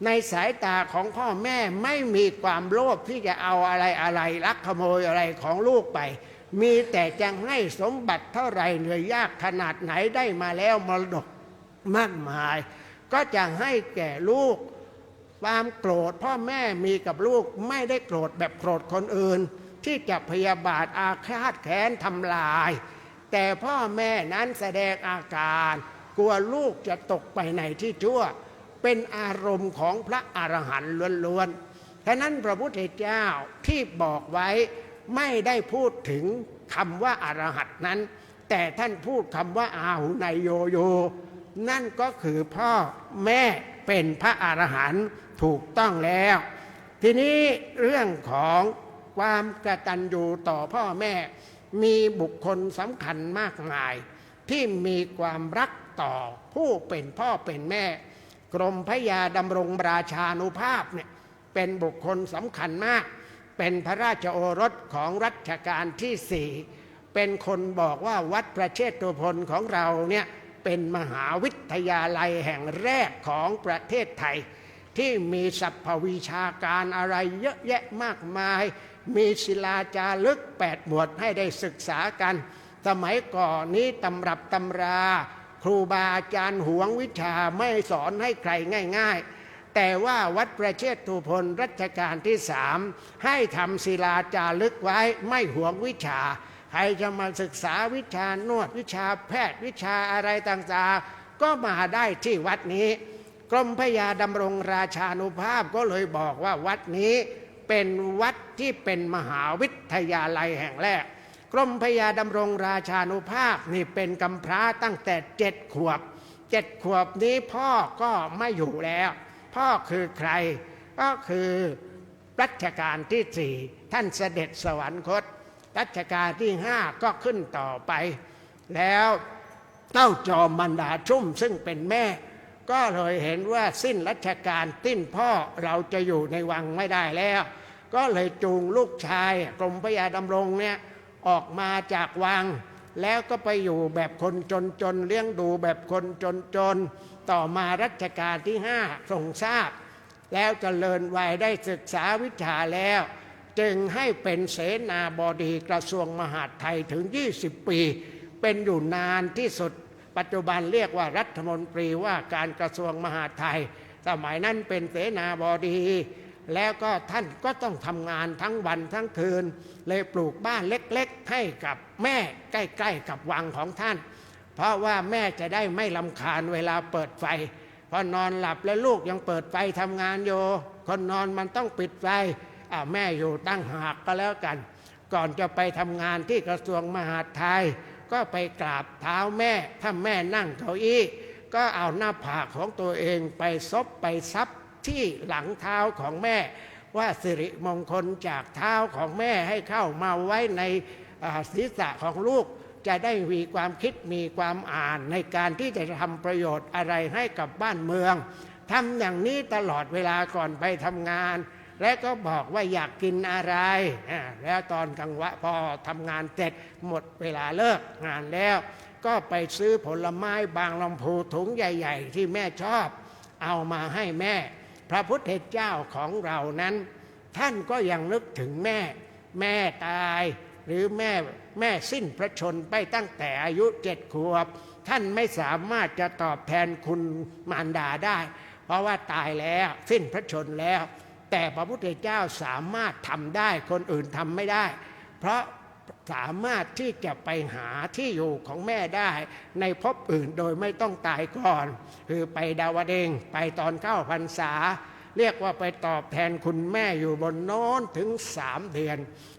Speaker 2: ในสายตาของพ่อแม่ไม่มีความโลภที่จะเอาอะไรลักขโมยอะไรของลูกไปมีแต่จะให้สมบัติเท่าไรเหนื่อยยากขนาดไหนได้มาแล้วมรดกมากมายก็จะให้แก่ลูกความโกรธพ่อแม่มีกับลูกไม่ได้โกรธแบบโกรธคนอื่นที่จะพยาบาทอาฆาตแค้นทำลายแต่พ่อแม่นั้นแสดงอาการกลัวลูกจะตกไปในที่ชั่วเป็นอารมณ์ของพระอรหันต์ล้วนๆฉะนั้นพระพุทธเจ้าที่บอกไว้ไม่ได้พูดถึงคำว่าอรหันต์นั้นแต่ท่านพูดคำว่าอาหุนายโยนั่นก็คือพ่อแม่เป็นพระอรหันต์ถูกต้องแล้วทีนี้เรื่องของความกตัญญูต่อพ่อแม่มีบุคคลสำคัญมากมายที่มีความรักต่อผู้เป็นพ่อเป็นแม่กรมพระยาดำรงราชานุภาพเนี่ยเป็นบุคคลสำคัญมากเป็นพระราชโอรสของรัชกาลที่ 4เป็นคนบอกว่าวัดพระเชตุพนของเราเนี่ยเป็นมหาวิทยาลัยแห่งแรกของประเทศไทยที่มีสรรพวิชาการอะไรเยอะแยะมากมายมีศิลาจารึก8 หมวดให้ได้ศึกษากันสมัยก่อนนี้ตำรับตำราครูบาอาจารย์หวงวิชาไม่สอนให้ใครง่ายๆแต่ว่าวัดประเชตุพนรัชกาลที่ 3ให้ทำศิลาจารึกไว้ไม่หวงวิชาใครจะมาศึกษาวิชานวดวิชาแพทย์วิชาอะไรต่างๆก็มาได้ที่วัดนี้กรมพระยาดำรงราชานุภาพก็เลยบอกว่าวัดนี้เป็นวัดที่เป็นมหาวิทยาลัยแห่งแรกกรมพระยาดำรงราชานุภาพนี่เป็นกำพร้าตั้งแต่7 ขวบ7 ขวบนี้พ่อก็ไม่อยู่แล้วพ่อคือใครก็คือรัชกาลที่ 4ท่านเสด็จสวรรคตรัชกาลที่ 5ก็ขึ้นต่อไปแล้วเต้าจอมบรรดาชุ่มซึ่งเป็นแม่ก็เลยเห็นว่าสิ้นรัชกาลสิ้นพ่อเราจะอยู่ในวังไม่ได้แล้วก็เลยจูงลูกชายกรมพระยาดำรงเนี่ยออกมาจากวังแล้วก็ไปอยู่แบบคนจนเลี้ยงดูแบบคนจนต่อมารัชกาลที่ 5ทรงทราบแล้วเจริญวัยได้ศึกษาวิชาแล้วจึงให้เป็นเสนาบดีกระทรวงมหาดไทยถึง20 ปีเป็นอยู่นานที่สุดปัจจุบันเรียกว่ารัฐมนตรีว่าการกระทรวงมหาดไทยสมัยนั้นเป็นเสนาบดีแล้วก็ท่านก็ต้องทำงานทั้งวันทั้งคืนเลยปลูกบ้านเล็กๆให้กับแม่ใกล้ๆกับวังของท่านเพราะว่าแม่จะได้ไม่รำคาญเวลาเปิดไฟพอนอนหลับแล้วลูกยังเปิดไฟทำงานอยู่คนนอนมันต้องปิดไฟแม่อยู่ตั้งหากก็แล้วกันก่อนจะไปทำงานที่กระทรวงมหาดไทยก็ไปกราบเท้าแม่ถ้าแม่นั่งเก้าอี้ก็เอาหน้าผากของตัวเองไปซบไปซับที่หลังเท้าของแม่ว่าสิริมงคลจากเท้าของแม่ให้เข้ามาไว้ในศีรษะของลูกจะได้มีความคิดมีความอ่านในการที่จะทำประโยชน์อะไรให้กับบ้านเมืองทำอย่างนี้ตลอดเวลาก่อนไปทำงานและก็บอกว่าอยากกินอะไรแล้วตอนกลางวันพอทำงานเสร็จหมดเวลาเลิกงานแล้วก็ไปซื้อผลไม้บางลำพูถุงใหญ่ๆที่แม่ชอบเอามาให้แม่พระพุทธเจ้าของเรานั้นท่านก็ยังนึกถึงแม่ตายหรือแม่สิ้นพระชนไปตั้งแต่อายุ7 ขวบท่านไม่สามารถจะตอบแทนคุณมารดาได้เพราะว่าตายแล้วสิ้นพระชนแล้วแต่พระพุทธเจ้าสามารถทำได้คนอื่นทำไม่ได้เพราะสามารถที่จะไปหาที่อยู่ของแม่ได้ในภพอื่นโดยไม่ต้องตายก่อนคือไปดาวดึงส์ไปตอนเข้าพรรษาเรียกว่าไปตอบแทนคุณแม่อยู่บนโน้นถึง3 เดือน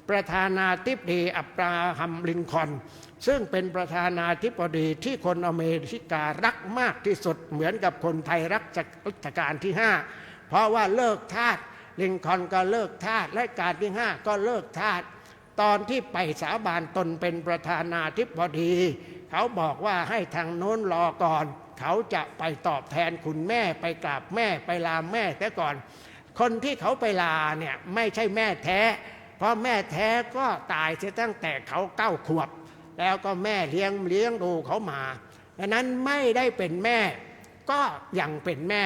Speaker 2: ประธานาธิบดีอับราฮัมลินคอล์นซึ่งเป็นประธานาธิบดีที่คนอเมริการักมากที่สุดเหมือนกับคนไทยรักรัชกาลที่ 5เพราะว่าเลิกทาสลินคอล์นก็เลิกทาสและการที่ 5ก็เลิกทาส ตอนที่ไปสาบานตนเป็นประธานาธิบดีเขาบอกว่าให้ทางโน้นรอก่อนเขาจะไปตอบแทนคุณแม่ไปกราบแม่ไปลาแม่แต่ก่อนคนที่เขาไปลาเนี่ยไม่ใช่แม่แท้เพราะแม่แท้ก็ตายเสียตั้งแต่เขา9 ขวบแล้วก็แม่เลี้ยงดูเขามาดังนั้นไม่ได้เป็นแม่ก็ยังเป็นแม่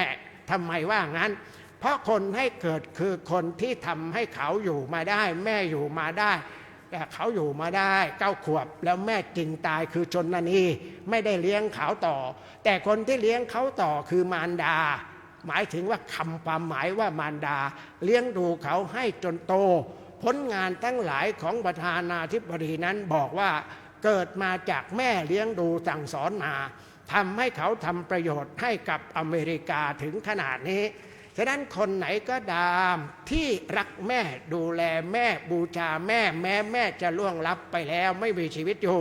Speaker 2: ทำไมว่างั้นเพราะคนให้เกิดคือคนที่ทำให้เขาอยู่มาได้แม่อยู่มาได้แต่เขาอยู่มาได้9 ขวบแล้วแม่จริงตายคือชนนีไม่ได้เลี้ยงเขาต่อแต่คนที่เลี้ยงเขาต่อคือมารดาหมายถึงว่าคำความหมายว่ามารดาเลี้ยงดูเขาให้จนโตผลงานทั้งหลายของประธานาธิบดีนั้นบอกว่าเกิดมาจากแม่เลี้ยงดูสั่งสอนมาทำให้เขาทำประโยชน์ให้กับอเมริกาถึงขนาดนี้ฉะนั้นคนไหนก็ตามที่รักแม่ดูแลแม่บูชาแม่แม้แม่จะล่วงลับไปแล้วไม่มีชีวิตอยู่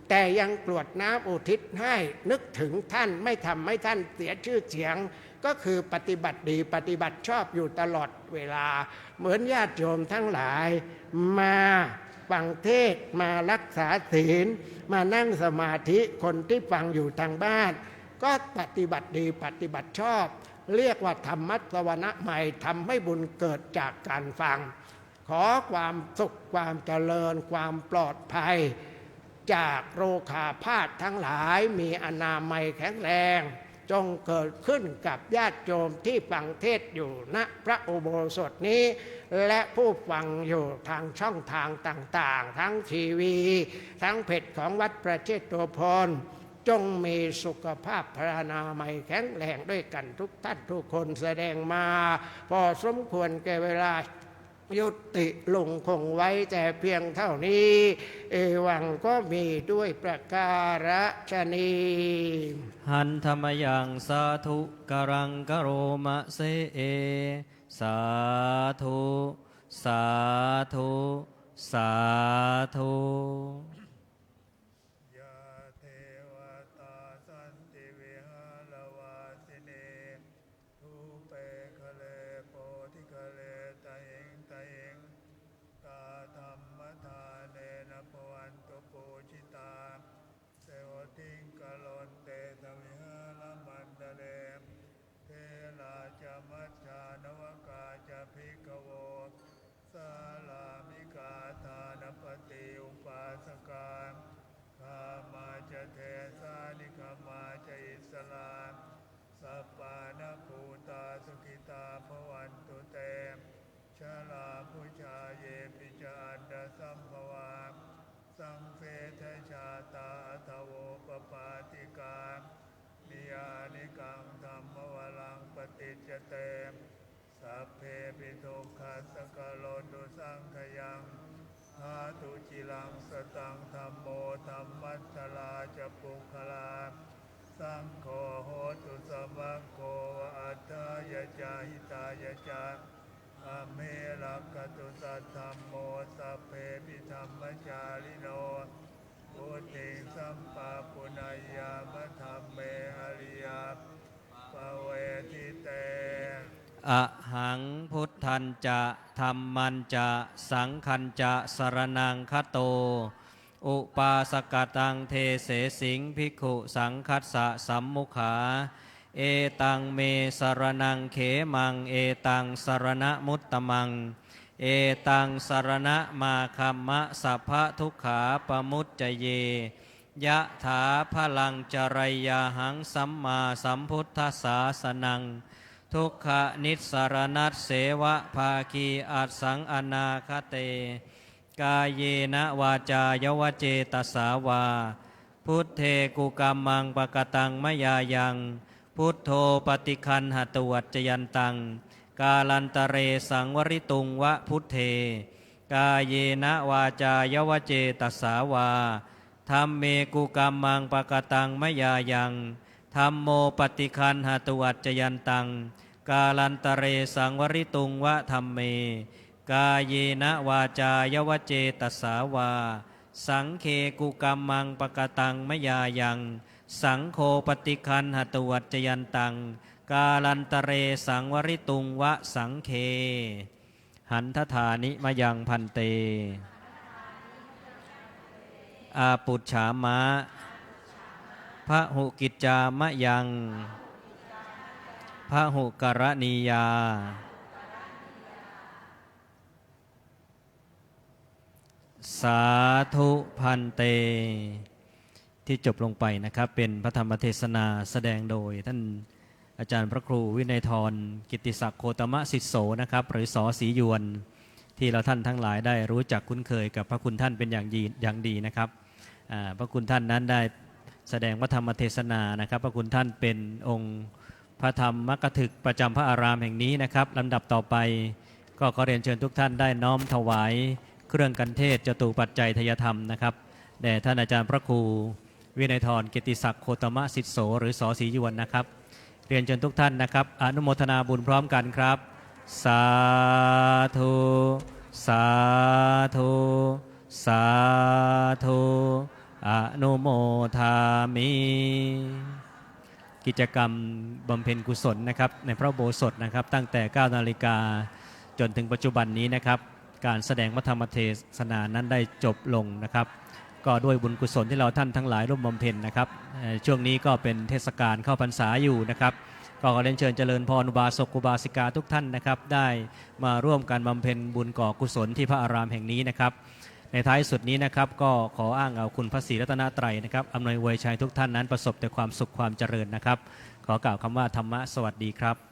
Speaker 2: แต่ยังกรวดน้ำอุทิศให้นึกถึงท่านไม่ทำให้ท่านเสียชื่อเสียงก็คือปฏิบัติดีปฏิบัติชอบอยู่ตลอดเวลาเหมือนญาติโยมทั้งหลายมาฟังเทศมารักษาศีลมานั่งสมาธิคนที่ฟังอยู่ทางบ้านก็ปฏิบัติดีปฏิบัติชอบเรียกว่าธรรมสวนะใหม่ทำให้บุญเกิดจากการฟังขอความสุขความเจริญความปลอดภัยจากโรคาพาธทั้งหลายมีอนามัยแข็งแรงจงเกิดขึ้นกับญาติโยมที่ฟังเทศอยู่ณพระอุโบสถนี้และผู้ฟังอยู่ทางช่องทางต่างๆทั้งทีวีทั้งเพจของวัดประเชษฐโพนจงมีสุขภาพพรรณนามัยแข็งแรงด้วยกันทุกท่านทุกคนแสดงมาพอสมควรแก่เวลายุติลงคงไว้แต่เพียงเท่านี้เอวังก็มีด้วยประการฉนี้
Speaker 1: หันธรรมยังสาธุกรังกโรมะเสเอสาธุสาธุสาธุ
Speaker 3: สัพพานภูตาสุขิตาภวันตุเตชะลาพุชาเยปิจาอันดสัมภวาสังเฟทชาตาทโวปปาติกานิยานิกังธรรมวลังปฏิจจเตสัพเพปิทุกขัสสะกะโลตุสังขยังหาตุจิลังสตังธัมโมธัมมัสสลาจะปุคลาสังโฆโหตุสมังโฆวะอัฏฐายะจาหิตายะจาอเมลักขตุสัทธัมโมสัพเพปิธัมมจาริโนพุทธิสัมปะปุณยามะธัมเมอริยาปเวทิเต
Speaker 1: อะหังพุทธันจะธัมมันจะสังคันจะสรณังคโตอุปาสกตังเทเสสิงภิกขุสังคัสสะสัมมุขาเอตังเมสรณังเขมังเอตังสรณมุตตมังเอตังสรณมาคัมมะสัพพะทุกขาปมุจจเยยะถาพลังจรยาหังสัมมาสัมพุทธัสสะสนังทุกขนิสรณัสเสวะภาคีอัสสังอนาคเตกายเยนะวาจายวเจตสาวาพุทเทกุกัมมังปะกตังมยายังพุทโธปฏิคันหตุวัจจยันตังกาลันตเรสังวริตุงวะพุทเทกายเยนะวาจายวเจตสาวาธัมเมกุกัมมังปะกตังมยายังธัมโมปฏิคันหตุวัจจยันตังกาลันตเรสังวริตุงวะธัมเมกายเยนะวาจายวเจตสาวาสังเคกุกัมมังปะกตังมยายังสังโฆปฏิคันหตุวัจจยันตังกาลันตเรสังวริตุงวะสังเคหันทธานิมยังพันเต อาปุจฉามะพระหุกิจจามะยังพระหุกรณียาสาธุพันเตที่จบลงไปนะครับเป็นพระธรรมเทศนาแสดงโดยท่านอาจารย์พระครูวินัยธรกิตติศักดิ์โคตมะสิทธโสนะครับหรือสอศรียวนที่เราท่านทั้งหลายได้รู้จักคุ้นเคยกับพระคุณท่านเป็นอย่างดีนะครับพระคุณท่านนั้นได้แสดงพระธรรมเทศนานะครับพระคุณท่านเป็นองค์พระธรรมกถึกประจำพระอารามแห่งนี้นะครับลำดับต่อไปก็ขอเรียนเชิญทุกท่านได้น้อมถวายเครื่องกันเทศจตุปัจจัยทยธรรมนะครับแด่ท่านอาจารย์พระครูวินัยธรกิตติศักดิ์โคตมะสิทธโสหรือสอศรียวนนะครับเรียนเชิญทุกท่านนะครับอนุโมทนาบุญพร้อมกันครับสาธุสาธุสาธุอนุโมทามิกิจกรรมบำเพ็ญกุศลนะครับในพระอุโบสถนะครับตั้งแต่ 9 นาฬิกาจนถึงปัจจุบันนี้นะครับการแสดงพระธรรมเทศนานั้นได้จบลงนะครับก็ด้วยบุญกุศลที่เราท่านทั้งหลายร่วมบำเพ็ญนะครับช่วงนี้ก็เป็นเทศกาลเข้าพรรษาอยู่นะครับก็ขอเรียนเชิญเจริญพรอุบาสกอุบาสิกาทุกท่านนะครับได้มาร่วมการบำเพ็ญบุญก่อกุศลที่พระอารามแห่งนี้นะครับในท้ายสุดนี้นะครับก็ขออ้างเอาคุณพระศรีรัตนตรัยนะครับอำนวยอวยชัยทุกท่านนั้นประสบแต่ความสุขความเจริญนะครับขอกล่าวคำว่าธรรมะสวัสดีครับ